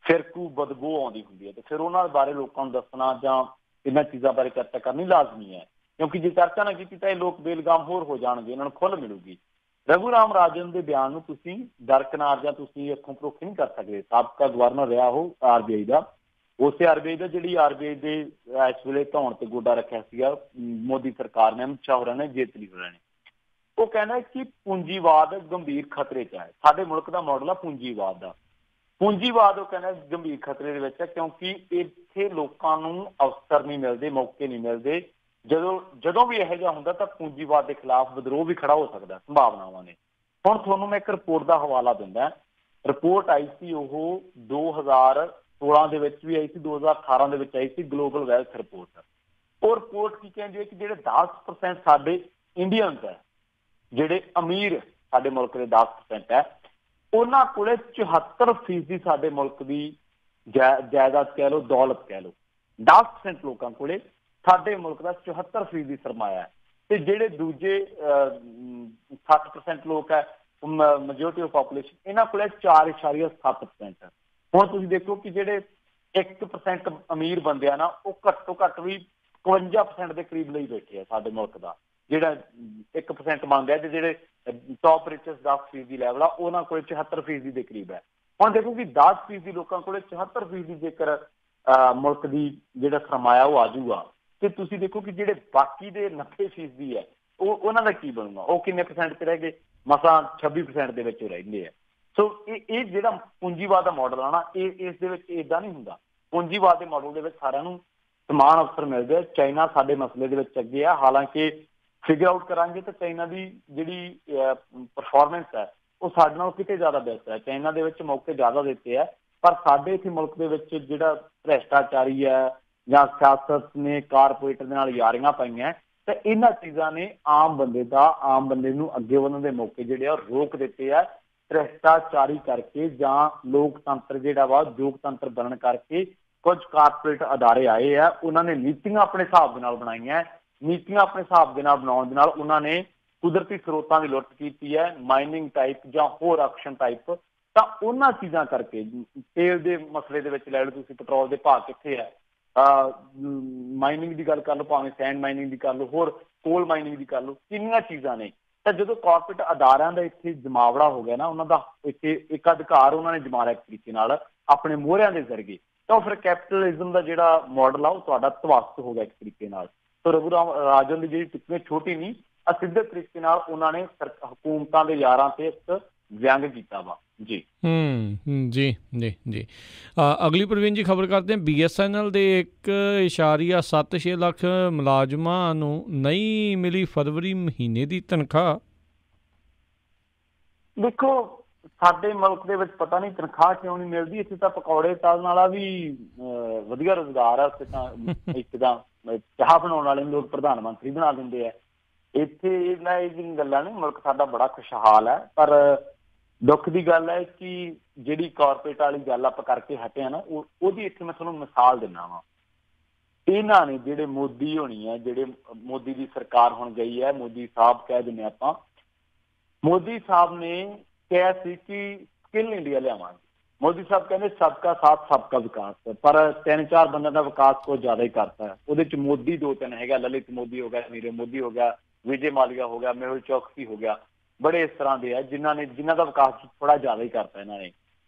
ਫਿਰਕੂ ਬਦਬੂ ਆਉਂਦੀ ਹੁੰਦੀ ਹੈ, ਤੇ ਫਿਰ ਉਹਨਾਂ ਬਾਰੇ ਲੋਕਾਂ ਨੂੰ ਦੱਸਣਾ ਜਾਂ ਇਹਨਾਂ ਚੀਜ਼ਾਂ ਬਾਰੇ ਚਰਚਾ ਕਰਨੀ ਲਾਜ਼ਮੀ ਹੈ, ਕਿਉਂਕਿ ਜੇ ਚਰਚਾ ਨਾ ਕੀਤੀ ਤਾਂ ਇਹ ਲੋਕ ਬੇਲਗਾਮ ਹੋਰ ਹੋ ਜਾਣਗੇ, ਇਹਨਾਂ ਨੂੰ ਖੁੱਲ੍ਹ ਮਿਲੂਗੀ। ਰਘੂ ਰਾਮ ਰਾਜਨ ਦੇ ਬਿਆਨ ਨੂੰ ਤੁਸੀਂ ਦਰਕਨਾਰ ਜਾਂ ਤੁਸੀਂ ਅੱਖੋਂ ਪਰੋਖੀ ਨਹੀਂ ਕਰ ਸਕਦੇ। ਸਾਬਕਾ ਗਵਰਨਰ ਰਿਹਾ ਉਹ RBI ਦਾ, ਉਸੇ RBI ਦਾ ਜਿਹੜੀ RBI ਦੇ ਇਸ ਵੇਲੇ ਧੌਣ ਤੇ ਗੋਡਾ ਰੱਖਿਆ ਸੀਗਾ ਮੋਦੀ ਸਰਕਾਰ ਨੇ, ਅਮਿਤ ਸ਼ਾਹ ਹੋਰਾਂ ਨੇ, ਜੇਤਲੀ ਹੋਰਾਂ ਨੇ। ਉਹ ਕਹਿੰਦਾ ਕਿ ਪੂੰਜੀਵਾਦ ਗੰਭੀਰ ਖਤਰੇ 'ਚ ਹੈ। ਸਾਡੇ ਮੁਲਕ ਦਾ ਮਾਡਲ ਆ ਪੂੰਜੀਵਾਦ ਦਾ। ਪੂੰਜੀਵਾਦ ਉਹ ਕਹਿੰਦਾ ਗੰਭੀਰ ਖਤਰੇ ਦੇ ਵਿੱਚ ਹੈ, ਕਿਉਂਕਿ ਇੱਥੇ ਲੋਕਾਂ ਨੂੰ ਅਵਸਰ ਨਹੀਂ ਮਿਲਦੇ, ਮੌਕੇ ਨਹੀਂ ਮਿਲਦੇ। ਜਦੋਂ ਵੀ ਇਹੋ ਜਿਹਾ ਹੁੰਦਾ ਤਾਂ ਪੂੰਜੀਵਾਦ ਦੇ ਖਿਲਾਫ ਵਿਦਰੋਹ ਵੀ ਖੜਾ ਹੋ ਸਕਦਾ, ਸੰਭਾਵਨਾਵਾਂ ਨੇ। ਹੁਣ ਤੁਹਾਨੂੰ ਮੈਂ ਇੱਕ ਰਿਪੋਰਟ ਦਾ ਹਵਾਲਾ ਦਿੰਦਾ। ਰਿਪੋਰਟ ਆਈ ਸੀ ਉਹ 2016 ਦੇ ਵਿੱਚ ਵੀ ਆਈ ਸੀ, 2018 ਦੇ ਵਿੱਚ ਆਈ ਸੀ, ਗਲੋਬਲ ਵੈਲਥ ਰਿਪੋਰਟ। ਉਹ ਰਿਪੋਰਟ ਕੀ ਕਹਿੰਦੀ ਹੈ ਕਿ ਜਿਹੜੇ 10% ਸਾਡੇ ਇੰਡੀਅਨਸ ਹੈ, ਜਿਹੜੇ ਅਮੀਰ ਸਾਡੇ ਮੁਲਕ ਦੇ 10% ਹੈ, ਉਹਨਾਂ ਕੋਲੇ 74% ਸਾਡੇ ਮੁਲਕ ਦੀ ਜਾਇਦਾਦ ਕਹਿ ਲਓ, ਦੌਲਤ ਕਹਿ ਲਓ। 10% ਲੋਕਾਂ ਕੋਲੇ ਸਾਡੇ ਮੁਲਕ ਦਾ 74% ਸਰਮਾਇਆ ਹੈ। ਤੇ ਜਿਹੜੇ ਦੂਜੇ 60% ਲੋਕ ਹੈ ਮੈਜੋਰਟੀ ਆਫ ਪਾਪੂਲੇਸ਼ਨ, ਇਹਨਾਂ ਕੋਲ 4.7%। ਹੁਣ ਤੁਸੀਂ ਦੇਖੋ ਕਿ ਜਿਹੜੇ 1% ਅਮੀਰ ਬੰਦੇ ਆ ਨਾ, ਉਹ ਘੱਟੋ ਘੱਟ ਵੀ 52% ਦੇ ਕਰੀਬ ਲਈ ਬੈਠੇ ਆ ਸਾਡੇ ਮੁਲਕ ਦਾ। ਜਿਹੜਾ 1% ਮੰਨਦੇ ਆ ਤੇ ਜਿਹੜੇ ਟੌਪ ਰਿਚਸ 10% ਲੈਵਲ ਆ, ਉਹਨਾਂ ਕੋਲ 74% ਦੇ ਕਰੀਬ ਹੈ। ਹੁਣ ਦੇਖੋ ਕਿ 10% ਲੋਕਾਂ ਕੋਲ 74% ਜੇਕਰ ਮੁਲਕ ਦੀ ਜਿਹੜਾ ਸਰਮਾਇਆ ਉਹ ਆ ਜਾਊਗਾ, ਤੇ ਤੁਸੀਂ ਦੇਖੋ ਕਿ ਜਿਹੜੇ ਬਾਕੀ ਦੇ 90% ਹੈ ਉਹਨਾਂ ਦਾ ਕੀ ਬਣੂਗਾ? ਉਹ ਕਿੰਨੇ % ਤੇ ਰਹਿ ਗਏ? ਮਸਾਂ 26% ਦੇ ਵਿੱਚ ਰਹਿੰਦੇ ਆ। ਸੋ ਇਹ ਜਿਹੜਾ ਪੂੰਜੀਵਾਦ ਦਾ ਮਾਡਲ ਆ ਨਾ, ਇਸ ਦੇ ਵਿੱਚ ਇੱਦਾਂ ਨਹੀਂ ਹੁੰਦਾ। ਪੂੰਜੀਵਾਦ ਦੇ ਮਾਡਲ ਦੇ ਵਿੱਚ ਸਾਰਿਆਂ ਨੂੰ ਸਮਾਨ ਅਵਸਰ ਮਿਲਦੇ ਆ। ਚਾਈਨਾ ਸਾਡੇ ਮਸਲੇ ਦੇ ਵਿੱਚ ਅੱਗੇ ਆ, ਹਾਲਾਂਕਿ ਫਿਗਰ ਆਊਟ ਕਰਾਂਗੇ ਤਾਂ ਚਾਈਨਾ ਦੀ ਜਿਹੜੀ ਪਰਫਾਰਮੈਂਸ ਹੈ ਉਹ ਸਾਡੇ ਨਾਲ ਕਿਤੇ ਜ਼ਿਆਦਾ ਬਿਹਤਰ ਹੈ। ਚਾਈਨਾ ਦੇ ਵਿੱਚ ਮੌਕੇ ਜ਼ਿਆਦਾ ਦਿੱਤੇ ਆ, ਪਰ ਸਾਡੇ ਇੱਥੇ ਮੁਲਕ ਦੇ ਵਿੱਚ ਜਿਹੜਾ ਭ੍ਰਿਸ਼ਟਾਚਾਰੀ ਹੈ ਜਾਂ ਸਿਆਸਤ ਨੇ ਕਾਰਪੋਰੇਟਰ ਦੇ ਨਾਲ ਯਾਰੀਆਂ ਪਾਈਆਂ, ਤੇ ਇਹਨਾਂ ਚੀਜ਼ਾਂ ਨੇ ਆਮ ਬੰਦੇ ਨੂੰ ਅੱਗੇ ਵਧਣ ਦੇ ਮੌਕੇ ਜਿਹੜੇ ਆ ਰੋਕ ਦਿੱਤੇ ਆ। ਭ੍ਰਿਸ਼ਟਾਚਾਰੀ ਕਰਕੇ ਜਾਂ ਲੋਕਤੰਤਰ ਜਿਹੜਾ ਵਾ ਯੋਗਤੰਤਰ ਬਣਨ ਕਰਕੇ ਕੁਝ ਕਾਰਪੋਰੇਟ ਅਦਾਰੇ ਆਏ ਆ, ਉਹਨਾਂ ਨੇ ਨੀਤੀਆਂ ਆਪਣੇ ਹਿਸਾਬ ਦੇ ਨਾਲ ਬਣਾਈਆਂ। ਨੀਤੀਆਂ ਆਪਣੇ ਹਿਸਾਬ ਦੇ ਨਾਲ ਬਣਾਉਣ ਦੇ ਨਾਲ ਉਹਨਾਂ ਨੇ ਕੁਦਰਤੀ ਸਰੋਤਾਂ ਦੀ ਲੁੱਟ ਕੀਤੀ ਹੈ, ਮਾਈਨਿੰਗ ਟਾਈਪ ਜਾਂ ਹੋਰ ਆਕਸ਼ਨ ਟਾਈਪ। ਤਾਂ ਉਹਨਾਂ ਚੀਜ਼ਾਂ ਕਰਕੇ ਤੇਲ ਦੇ ਮਸਲੇ ਦੇ ਵਿੱਚ ਲੈ ਲਓ ਤੁਸੀਂ, ਪੈਟਰੋਲ ਦੇ ਭਾਅ ਕਿੱਥੇ ਹੈ, ਮਾਈਨਿੰਗ ਦੀ ਗੱਲ ਕਰ ਲਓ, ਭਾਵੇਂ ਸੈਂਡ ਮਾਈਨਿੰਗ ਦੀ ਕਰ ਲਓ, ਹੋਰ ਕੋਲ ਮਾਈਨਿੰਗ ਦੀ ਕਰ ਲਓ, ਕਿੰਨੀਆਂ ਚੀਜ਼ਾਂ ਨੇ। ਤਾਂ ਜਦੋਂ ਕਾਰਪੋਰੇਟ ਅਦਾਰਿਆਂ ਦਾ ਇੱਥੇ ਜਮਾਵੜਾ ਹੋ ਗਿਆ ਨਾ, ਉਹਨਾਂ ਦਾ ਇੱਥੇ ਇੱਕ ਅਧਿਕਾਰ ਉਹਨਾਂ ਨੇ ਜਮਾ ਲਿਆ ਇੱਕ ਤਰੀਕੇ ਨਾਲ ਆਪਣੇ ਮੋਹਰਿਆਂ ਦੇ ਜ਼ਰੀਏ, ਤਾਂ ਫਿਰ ਕੈਪੀਟਲਿਜ਼ਮ ਦਾ ਜਿਹੜਾ ਮਾਡਲ ਆ ਉਹ ਤੁਹਾਡਾ ਧਵਸਤ ਹੋ ਗਿਆ ਇੱਕ ਤਰੀਕੇ ਨਾਲ। ਤਾਂ ਰਘੂ ਰਾਜਨ ਦੀ ਜਿਹੜੀ ਟਿੱਪਣੀ ਛੋਟੀ ਨਹੀਂ, ਅਸਿੱਧੇ ਤਰੀਕੇ ਨਾਲ ਉਹਨਾਂ ਨੇ ਹਕੂਮਤਾਂ ਦੇ ਯਾਰਾਂ ਤੇ ਇੱਕ ਵਿਅੰਗ ਕੀਤਾ ਵਾ ਜੀ। ਜੀ ਜੀ ਜੀ। ਅਗਲੀ ਪ੍ਰਵੀਨ ਜੀ ਖਬਰ ਕਰਦੇ ਹਾਂ, BSNL ਦੇ 1.76 ਲੱਖ ਮੁਲਾਜ਼ਮਾਂ ਨੂੰ ਨਹੀਂ ਮਿਲੀ ਫਰਵਰੀ ਮਹੀਨੇ ਦੀ ਤਨਖਾਹ। ਦੇਖੋ ਸਾਡੇ ਮੁਲਕ ਦੇ ਵਿੱਚ ਪਤਾ ਨਹੀਂ ਤਨਖਾਹ ਕਿਉਂ ਨਹੀਂ ਮਿਲਦੀ। ਇੱਥੇ ਤਾਂ ਪਕੌੜੇ ਤਲਣ ਵਾਲਾ ਵੀ ਵਧੀਆ ਰੁਜ਼ਗਾਰ ਆ, ਉੱਥੇ ਤਾਂ ਇੱਕ ਤਾਂ ਚਾਹ ਬਣਾਉਣ ਵਾਲੇ ਨੂੰ ਲੋਕ ਪ੍ਰਧਾਨ ਮੰਤਰੀ ਬਣਾ ਦਿੰਦੇ ਆ। ਇੱਥੇ ਇਹਨਾਂ ਇਹ ਗੱਲਾਂ ਨੇ, ਮੁਲਕ ਸਾਡਾ ਬੜਾ ਖੁਸ਼ਹਾਲ ਹੈ। ਪਰ ਦੁੱਖ ਦੀ ਗੱਲ ਹੈ ਕਿ ਜਿਹੜੀ ਕਾਰਪੋਰੇਟ ਵਾਲੀ ਗੱਲ ਆਪਾਂ ਕਰਕੇ ਹਟੇ ਆ ਨਾ, ਉਹਦੀ ਇੱਥੇ ਮੈਂ ਤੁਹਾਨੂੰ ਮਿਸਾਲ ਦਿੰਦਾ ਵਾਂ। ਇਹਨਾਂ ਨੇ ਜਿਹੜੇ ਮੋਦੀ ਹੋਣੀ ਹੈ, ਜਿਹੜੇ ਮੋਦੀ ਦੀ ਸਰਕਾਰ ਹੁਣ ਗਈ ਹੈ, ਮੋਦੀ ਸਾਹਿਬ ਕਹਿ ਦਿੰਦੇ ਆਪਾਂ, ਮੋਦੀ ਸਾਹਿਬ ਨੇ ਕਿਹਾ ਸੀ ਕਿ ਸਕਿੱਲ ਇੰਡੀਆ ਲਿਆਵਾਂਗੇ। ਮੋਦੀ ਸਾਹਿਬ ਕਹਿੰਦੇ ਸਬਕਾ ਸਾਥ ਸਬਕਾ ਵਿਕਾਸ, ਪਰ 3-4 ਬੰਦਿਆਂ ਦਾ ਵਿਕਾਸ ਕੁਝ ਜ਼ਿਆਦਾ ਹੀ ਕਰਤਾ। ਉਹਦੇ ਚ ਮੋਦੀ 2-3 ਹੈਗਾ, ਲਲਿਤ ਮੋਦੀ ਹੋ ਗਿਆ, ਨੀਰਵ ਮੋਦੀ ਹੋ ਗਿਆ, ਵਿਜੇ ਮਾਲੀਆ ਹੋ ਗਿਆ, ਮੇਹੁਲ ਚੌਕਸੀ ਹੋ ਗਿਆ, ਬੜੇ ਇਸ ਤਰ੍ਹਾਂ ਦੇ ਆ ਜਿਨ੍ਹਾਂ ਦਾ ਵਿਕਾਸ ਥੋੜਾ ਜ਼ਿਆਦਾ ਹੀ ਕਰਤਾ ਇਹਨਾਂ ਨੇ।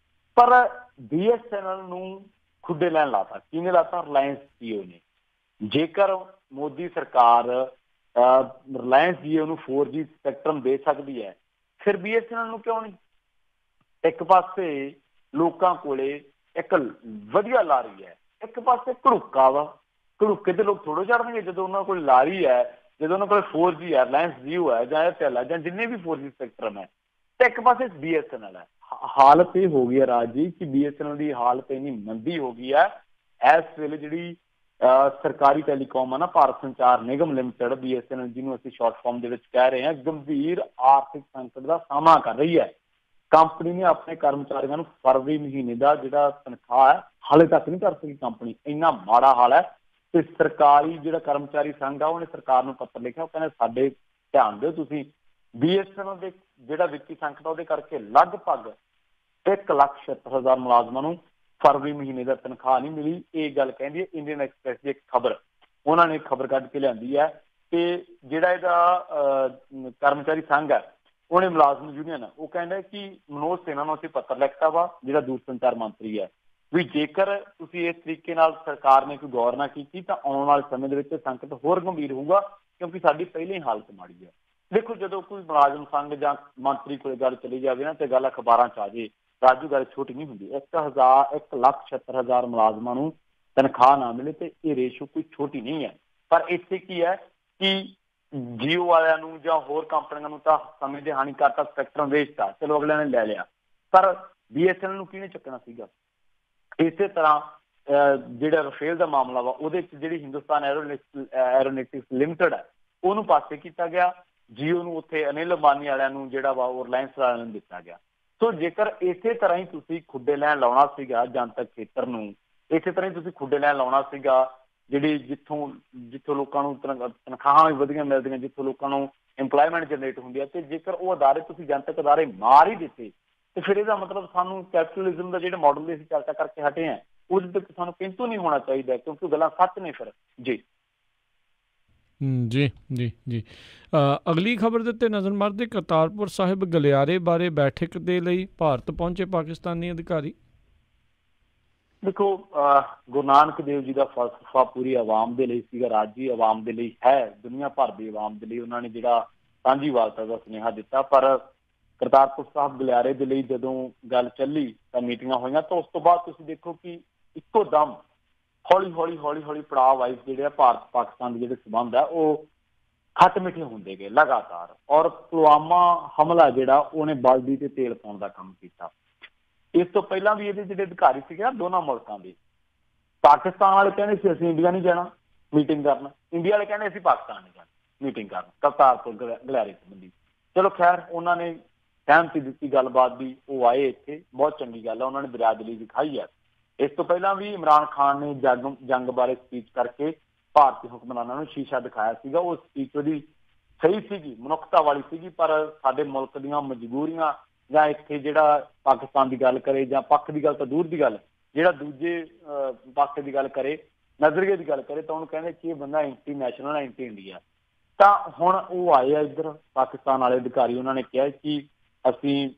ਪਰ BSNL ਨੂੰ ਖੁੱਡੇ ਲੈਣ ਲਾਤਾ। ਕਿਹਨੇ ਲਾਤਾ? ਰਿਲਾਇੰਸ ਜੀਓ ਨੇ। ਜੇਕਰ ਮੋਦੀ ਸਰਕਾਰ ਰਿਲਾਇੰਸ ਜੀਓ ਨੂੰ 4G ਸਪੈਕਟਰਮ ਦੇ ਸਕਦੀ ਹੈ, ਫਿਰ BSNL ਨੂੰ ਕਿਉਂ ਨਹੀਂ? ਇੱਕ ਪਾਸੇ ਲੋਕਾਂ ਕੋਲੇ ਇੱਕ ਵਧੀਆ ਲਾਰੀ ਹੈ, ਇੱਕ ਪਾਸੇ ਘੜੂਕਾ ਵਾ। ਘੜੂਕੇ ਤੇ ਲੋਕ ਥੋੜ੍ਹੇ ਚੜ੍ਹਨਗੇ ਜਦੋਂ ਉਹਨਾਂ ਕੋਲ ਲਾਰੀ ਹੈ, ਜਦੋਂ ਉਹਨਾਂ ਕੋਲ 4G ਹੈ, ਰਿਲਾਇੰਸ ਜੀਓ ਹੈ ਜਾਂ ਏਅਰਟੈਲ ਹੈ ਜਾਂ ਜਿੰਨੇ ਵੀ 4G ਸਪੈਕਟਰਮ ਹੈ, ਤੇ ਇੱਕ ਪਾਸੇ BSNL ਹੈ। ਹਾਲਤ ਇਹ ਹੋ ਗਈ ਹੈ ਰਾਜ ਜੀ ਕਿ BSNL ਦੀ ਹਾਲਤ ਇੰਨੀ ਮੰਦੀ ਹੋ ਗਈ ਹੈ ਇਸ ਵੇਲੇ। ਜਿਹੜੀ ਸਰਕਾਰੀ ਟੈਲੀਕਾਮ ਆ ਨਾ, ਭਾਰਤ ਸੰਚਾਰ ਨਿਗਮ ਲਿਮਟਿਡ, BSNL ਜਿਹਨੂੰ ਅਸੀਂ ਸ਼ਾਰਟ ਫਾਰਮ ਦੇ ਵਿੱਚ ਕਹਿ ਰਹੇ ਹਾਂ, ਗੰਭੀਰ ਆਰਥਿਕ ਸੰਕਟ ਦਾ ਸਾਹਮਣਾ ਕਰ ਰਹੀ ਹੈ। ਕੰਪਨੀ ਨੇ ਆਪਣੇ ਕਰਮਚਾਰੀਆਂ ਨੂੰ ਫਰਵਰੀ ਮਹੀਨੇ ਦਾ ਜਿਹੜਾ ਤਨਖਾਹ ਹੈ ਹਾਲੇ ਤੱਕ ਨਹੀਂ ਕਰ ਸਕੀ ਕੰਪਨੀ। ਇੰਨਾ ਮਾੜਾ ਹਾਲ ਹੈ। ਤੇ ਸਰਕਾਰੀ ਜਿਹੜਾ ਕਰਮਚਾਰੀ ਸੰਘ ਆ, ਉਹਨੇ ਸਰਕਾਰ ਨੂੰ ਪੱਤਰ ਲਿਖਿਆ, ਉਹ ਕਹਿੰਦੇ ਸਾਡੇ ਧਿਆਨ ਦਿਓ ਤੁਸੀਂ। BSNL ਦੇ ਜਿਹੜਾ ਵਿੱਤੀ ਸੰਕਟ ਉਹਦੇ ਕਰਕੇ ਲਗਭਗ 1,76,000 ਮੁਲਾਜ਼ਮਾਂ ਨੂੰ ਫਰਵਰੀ ਮਹੀਨੇ ਦਾ ਤਨਖਾਹ ਨਹੀਂ ਮਿਲੀ। ਇਹ ਗੱਲ ਕਹਿੰਦੀ ਹੈ ਇੰਡੀਅਨ ਐਕਸਪ੍ਰੈਸ ਦੀ ਇੱਕ ਖਬਰ, ਉਹਨਾਂ ਨੇ ਖਬਰ ਕੱਢ ਕੇ ਲਿਆਂਦੀ ਹੈ। ਤੇ ਜਿਹੜਾ ਇਹਦਾ ਕਰਮਚਾਰੀ ਸੰਘ ਹੈ, ਉਹਨੇ ਮੁਲਾਜ਼ਮ ਯੂਨੀਅਨ, ਉਹ ਕਹਿੰਦਾ ਕਿ ਮਨੋਜ ਸਿਨਹਾ ਨੂੰ ਅਸੀਂ ਪੱਤਰ ਲਿਖਤਾ ਵਾ, ਜਿਹੜਾ ਦੂਰ ਸੰਚਾਰ ਮੰਤਰੀ ਹੈ, ਵੀ ਜੇਕਰ ਤੁਸੀਂ ਇਸ ਤਰੀਕੇ ਨਾਲ ਸਰਕਾਰ ਨੇ ਕੋਈ ਗੌਰ ਨਾ ਕੀਤੀ ਤਾਂ ਆਉਣ ਵਾਲੇ ਸਮੇਂ ਦੇ ਵਿੱਚ ਸੰਕਟ ਹੋਰ ਗੰਭੀਰ ਹੋਊਗਾ, ਕਿਉਂਕਿ ਸਾਡੀ ਪਹਿਲਾਂ ਹੀ ਹਾਲਤ ਮਾੜੀ ਹੈ। ਦੇਖੋ ਜਦੋਂ ਕੋਈ ਮੁਲਾਜ਼ਮ ਸੰਘ ਜਾਂ ਮੰਤਰੀ ਕੋਲ ਗੱਲ ਚਲੀ ਜਾਵੇ ਨਾ, ਤੇ ਗੱਲ ਅਖਬਾਰਾਂ 'ਚ ਆ ਜੇ, ਰਾਜੂ ਗੱਲ ਛੋਟੀ ਨਹੀਂ ਹੁੰਦੀ। 1,76,000 ਮੁਲਾਜ਼ਮਾਂ ਨੂੰ ਤਨਖਾਹ ਨਾ ਮਿਲੇ ਤੇ ਇਹ ਰੇਸ਼ੋ ਕੋਈ ਛੋਟੀ ਨਹੀਂ ਹੈ। ਪਰ ਇੱਥੇ ਕੀ ਹੈ ਕਿ ਜੀਓ ਵਾਲਿਆਂ ਨੂੰ ਜਾਂ ਹੋਰ ਕੰਪਨੀਆਂ ਨੂੰ ਤਾਂ ਸਮੇਂ ਦੇ ਹਾਨੀ ਕਰਤਾ, ਸਪੈਕਟਰਮ ਵੇਚਤਾ, ਚਲੋ ਅਗਲਿਆਂ ਨੇ ਲੈ ਲਿਆ, ਪਰ BSNL ਨੂੰ ਕਿਹਨੇ ਚੱਕਣਾ ਸੀਗਾ? ਇਸੇ ਤਰ੍ਹਾਂ ਜਿਹੜਾ ਰਫੇਲ ਦਾ ਮਾਮਲਾ ਵਾ, ਉਹਦੇ 'ਚ ਜਿਹੜੀ ਹਿੰਦੁਸਤਾਨ ਐਰੋਨੇਟਿਕਸ ਲਿਮਟਿਡ ਹੈ, ਉਹਨੂੰ ਪਾਸੇ ਕੀਤਾ ਗਿਆ। ਜੀਓ ਨੂੰ ਉੱਥੇ ਅਨਿਲ ਅੰਬਾਨੀ ਵਾਲਿਆਂ ਨੂੰ ਜਿਹੜਾ ਵਾ ਉਹ ਰਿਲਾਇੰਸ ਵਾਲਿਆਂ ਨੂੰ ਦਿੱਤਾ ਗਿਆ। ਸੋ ਜੇਕਰ ਇਸੇ ਤਰ੍ਹਾਂ ਹੀ ਤੁਸੀਂ ਖੁੱਡੇ ਲੈਣ ਲਾਉਣਾ ਸੀਗਾ ਜਨਤਕ ਖੇਤਰ ਨੂੰ, ਇਸੇ ਤਰ੍ਹਾਂ ਹੀ ਤੁਸੀਂ ਖੁੱਡੇ ਲੈਣ ਲਾਉਣਾ ਸੀਗਾ ਜਿਹੜੀ ਜਿੱਥੋਂ ਲੋਕਾਂ ਨੂੰ ਤਨਖਾਹਾਂ ਵੀ ਵਧੀਆ ਮਿਲਦੀਆਂ, ਜਿੱਥੋਂ ਲੋਕਾਂ ਨੂੰ ਇੰਪਲੋਇਮੈਂਟ ਜਨਰੇਟ ਹੁੰਦੀ ਹੈ, ਤੇ ਜੇਕਰ ਉਹ ਅਦਾਰੇ ਤੁਸੀਂ ਜਨਤਕ ਅਦਾਰੇ ਮਾਰ ਹੀ ਦਿੱਤੇ ਤੇ ਫਿਰ ਇਹਦਾ ਮਤਲਬ ਸਾਨੂੰ ਕੈਪੀਟਲਿਜ਼ਮ ਦਾ ਜਿਹੜੇ ਮਾਡਲ ਦੀ ਅਸੀਂ ਚਰਚਾ ਕਰਕੇ ਹਟੇ ਹਾਂ ਉਹਦੇ ਤੇ ਸਾਨੂੰ ਕਿੰਤੂ ਨਹੀਂ ਹੋਣਾ ਚਾਹੀਦਾ, ਕਿਉਂਕਿ ਗੱਲਾਂ ਸੱਚ ਨੇ ਫਿਰ ਜੀ। ਜੀ ਜੀ ਜੀ ਅਗਲੀ ਖਬਰ ਦੇ ਉੱਤੇ ਨਜ਼ਰ ਮਾਰਦੇ, ਕਰਤਾਰਪੁਰ ਸਾਹਿਬ ਗਲਿਆਰੇ ਬਾਰੇ ਬੈਠਕ ਦੇ ਲਈ ਭਾਰਤ ਪਹੁੰਚੇ ਪਾਕਿਸਤਾਨੀ ਅਧਿਕਾਰੀ। ਦੇਖੋ, ਗੁਰੂ ਨਾਨਕ ਦੇਵ ਜੀ ਦਾ ਫਲਸਫਾ ਪੂਰੀ ਆਵਾਮ ਦੇ ਲਈ ਸੀਗਾ, ਰਾਜੀ ਆਵਾਮ ਦੇ ਲਈ ਹੈ, ਦੁਨੀਆ ਭਰ ਦੀ ਆਵਾਮ ਦੇ ਲਈ ਉਹਨਾਂ ਨੇ ਜਿਹੜਾ ਸਾਂਝੀਵਾਲਤਾ ਦਾ ਸੁਨੇਹਾ ਦਿੱਤਾ। ਪਰ ਕਰਤਾਰਪੁਰ ਸਾਹਿਬ ਗਲਿਆਰੇ ਦੇ ਲਈ ਜਦੋਂ ਗੱਲ ਚੱਲੀ ਤਾਂ ਮੀਟਿੰਗਾਂ ਹੋਈਆਂ, ਤਾਂ ਉਸ ਤੋਂ ਬਾਅਦ ਤੁਸੀਂ ਦੇਖੋ ਕਿ ਇੱਕੋ ਦਮ ਹੌਲੀ ਪੜਾਅ ਵਾਈਜ਼ ਜਿਹੜੇ ਆ ਭਾਰਤ ਪਾਕਿਸਤਾਨ ਦੇ ਜਿਹੜੇ ਸੰਬੰਧ ਆ ਉਹ ਖੱਟ ਮਿੱਠੇ ਹੁੰਦੇ ਗਏ ਲਗਾਤਾਰ। ਔਰ ਪੁਲਵਾਮਾ ਹਮਲਾ ਜਿਹੜਾ ਉਹਨੇ ਬਲਦੀ ਤੇ ਤੇਲ ਪਾਉਣ ਦਾ ਕੰਮ ਕੀਤਾ। ਇਸ ਤੋਂ ਪਹਿਲਾਂ ਵੀ ਇਹਦੇ ਜਿਹੜੇ ਅਧਿਕਾਰੀ ਸੀਗੇ ਨਾ ਦੋਨਾਂ ਮੁਲਕਾਂ ਦੇ, ਪਾਕਿਸਤਾਨ ਵਾਲੇ ਕਹਿੰਦੇ ਸੀ ਅਸੀਂ ਇੰਡੀਆ ਨਹੀਂ ਜਾਣਾ ਮੀਟਿੰਗ ਕਰਨ, ਇੰਡੀਆ ਵਾਲੇ ਕਹਿੰਦੇ ਅਸੀਂ ਪਾਕਿਸਤਾਨ ਨਹੀਂ ਜਾਣਾ ਮੀਟਿੰਗ ਕਰਨ ਕਰਤਾਰਪੁਰ ਗਲਿਆਰੇ ਸੰਬੰਧੀ। ਚਲੋ ਖੈਰ ਉਹਨਾਂ ਨੇ ਸਹਿਮਤੀ ਦਿੱਤੀ ਗੱਲਬਾਤ ਦੀ, ਉਹ ਆਏ ਇੱਥੇ, ਬਹੁਤ ਚੰਗੀ ਗੱਲ ਹੈ, ਉਹਨਾਂ ਨੇ ਬਰਾਦਰੀ ਦਿਖਾਈ ਹੈ। ਇਸ ਤੋਂ ਪਹਿਲਾਂ ਵੀ ਇਮਰਾਨ ਖਾਨ ਨੇ ਜੰਗ ਬਾਰੇ ਸਪੀਚ ਕਰਕੇ ਭਾਰਤੀ ਹੁਕਮਰਾਨਾਂ ਨੂੰ ਸ਼ੀਸ਼ਾ ਦਿਖਾਇਆ ਸੀਗਾ। ਉਹ ਸਪੀਚ ਉਹਦੀ ਸਹੀ ਸੀਗੀ, ਮਨੁੱਖਤਾ ਵਾਲੀ ਸੀਗੀ, ਪਰ ਸਾਡੇ ਮੁਲਕ ਦੀਆਂ ਮਜਬੂਰੀਆਂ ਜਾਂ ਇੱਥੇ ਜਿਹੜਾ ਪਾਕਿਸਤਾਨ ਦੀ ਗੱਲ ਕਰੇ ਜਾਂ ਪੱਖ ਦੀ ਗੱਲ ਤਾਂ ਦੂਰ ਦੀ ਗੱਲ, ਜਿਹੜਾ ਦੂਜੇ ਪੱਖ ਦੀ ਗੱਲ ਕਰੇ, ਨਜ਼ਰੀਏ ਦੀ ਗੱਲ ਕਰੇ, ਤਾਂ ਉਹਨੂੰ ਕਹਿੰਦੇ ਕਿ ਇਹ ਬੰਦਾ ਐਂਟੀ ਨੈਸ਼ਨਲ, ਐਂਟੀ ਇੰਡੀਆ। ਤਾਂ ਹੁਣ ਉਹ ਆਏ ਆ ਇੱਧਰ ਪਾਕਿਸਤਾਨ ਵਾਲੇ ਅਧਿਕਾਰੀ, ਉਹਨਾਂ ਨੇ ਕਿਹਾ ਕਿ ਅਸੀਂ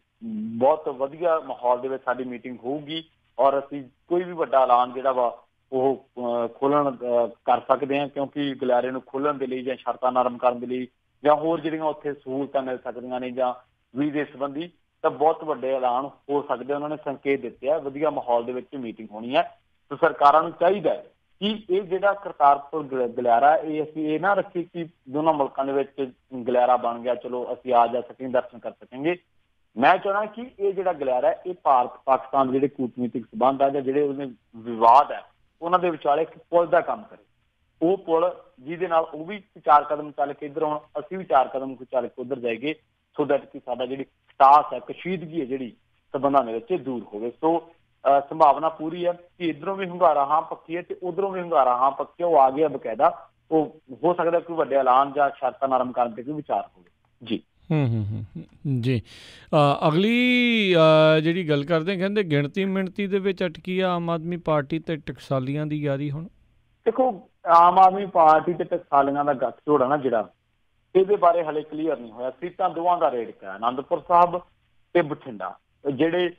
ਬਹੁਤ ਵਧੀਆ ਮਾਹੌਲ ਦੇ ਵਿੱਚ ਸਾਡੀ ਮੀਟਿੰਗ ਹੋਊਗੀ ਔਰ ਅਸੀਂ ਕੋਈ ਵੀ ਵੱਡਾ ਐਲਾਨ ਜਿਹੜਾ ਵਾ ਉਹ ਖੋਲ੍ਹਣ ਕਰ ਸਕਦੇ ਹਾਂ, ਕਿਉਂਕਿ ਗਲਿਆਰੇ ਨੂੰ ਖੋਲ੍ਹਣ ਦੇ ਲਈ ਜਾਂ ਸ਼ਰਤਾਂ ਨਰਮ ਕਰਨ ਦੇ ਲਈ ਜਾਂ ਹੋਰ ਜਿਹੜੀਆਂ ਉੱਥੇ ਸਹੂਲਤਾਂ ਮਿਲ ਸਕਦੀਆਂ ਨੇ ਜਾਂ ਵੀਜ਼ੇ ਸੰਬੰਧੀ ਤਾਂ ਬਹੁਤ ਵੱਡੇ ਐਲਾਨ ਹੋ ਸਕਦੇ। ਉਹਨਾਂ ਨੇ ਸੰਕੇਤ ਦਿੱਤੇ ਆ ਵਧੀਆ ਮਾਹੌਲ ਦੇ ਵਿੱਚ ਮੀਟਿੰਗ ਹੋਣੀ ਹੈ। ਤਾਂ ਸਰਕਾਰਾਂ ਨੂੰ ਚਾਹੀਦਾ ਕਿ ਇਹ ਜਿਹੜਾ ਕਰਤਾਰਪੁਰ ਗਲਿਆਰਾ ਇਹ ਅਸੀਂ ਇਹ ਨਾ ਰੱਖੀਏ ਕਿ ਦੋਨਾਂ ਮੁਲਕਾਂ ਦੇ ਵਿੱਚ ਗਲਿਆਰਾ ਬਣ ਗਿਆ, ਚਲੋ ਅਸੀਂ ਆ ਜਾ ਸਕੇ, ਦਰਸ਼ਨ ਕਰ ਸਕਾਂਗੇ। ਮੈਂ ਚਾਹੁੰਦਾ ਕਿ ਇਹ ਜਿਹੜਾ ਗਲਿਆਰਾ ਹੈ ਇਹ ਭਾਰਤ ਪਾਕਿਸਤਾਨ ਦੇ ਜਿਹੜੇ ਕੂਟਨੀਤਿਕ ਸੰਬੰਧ ਆ ਜਾਂ ਜਿਹੜੇ ਉਹਦੇ ਵਿਵਾਦ ਹੈ ਉਹਨਾਂ ਦੇ ਵਿਚਾਲੇ ਇੱਕ ਪੁਲ ਦਾ ਕੰਮ ਕਰੇ। ਉਹ ਪੁਲ ਜਿਹਦੇ ਨਾਲ ਉਹ ਵੀ 4 ਕਦਮ ਚੱਲ ਕੇ ਇੱਧਰ ਆਉਣ, ਅਸੀਂ ਵੀ 4 ਕਦਮ ਚੱਲ ਕੇ ਉੱਧਰ ਜਾਈਏ, ਸੋ ਦੈਟ ਕਿ ਸਾਡਾ ਜਿਹੜੀ ਖਟਾਸ ਹੈ, ਕਸ਼ੀਦਗੀ ਹੈ ਜਿਹੜੀ ਸੰਬੰਧਾਂ ਦੇ ਵਿੱਚ ਦੂਰ ਹੋਵੇ। ਸੋ ਸੰਭਾਵਨਾ ਪੂਰੀ ਹੈ ਕਿ ਇੱਧਰੋਂ ਵੀ ਹੁੰਗਾਰਾ ਹਾਂ ਪੱਕੀ ਹੈ ਤੇ ਉੱਧਰੋਂ ਵੀ ਹੁੰਗਾਰਾ ਹਾਂ ਪੱਕੀ, ਉਹ ਆ ਗਿਆ ਬਕਾਇਦਾ। ਉਹ ਹੋ ਸਕਦਾ ਕੋਈ ਵੱਡੇ ਐਲਾਨ ਜਾਂ ਸ਼ਰਤਾਂ ਨਰਮ ਕਰਨ ਤੇ ਕੋਈ ਵਿਚਾਰ ਹੋਵੇ ਜੀ। ਜੀ ਅਗਲੀ ਜਿਹੜੀ ਗੱਲ ਕਰਦੇ ਕਹਿੰਦੇ ਗਿਣਤੀ ਮਿਣਤੀ ਦੇ ਵਿੱਚ ਅਟਕੀ ਆ ਆਮ ਆਦਮੀ ਪਾਰਟੀ ਤੇ ਟਕਸਾਲੀਆਂ ਦੀ ਯਾਰੀ। ਹੁਣ ਦੇਖੋ, ਆਮ ਆਦਮੀ ਪਾਰਟੀ ਤੇ ਟਕਸਾਲੀਆਂ ਦਾ ਗੱਠਜੋੜ ਆ ਨਾ ਜਿਹੜਾ, ਇਹਦੇ ਬਾਰੇ ਹਲੇ ਕਲੀਅਰ ਨਹੀਂ ਹੋਇਆ। ਸੀਟਾਂ ਦੋਵਾਂ ਦਾ ਰੇਟ ਹੈ, ਅਨੰਦਪੁਰ ਸਾਹਿਬ ਤੇ ਬਠਿੰਡਾ। ਜਿਹੜੇ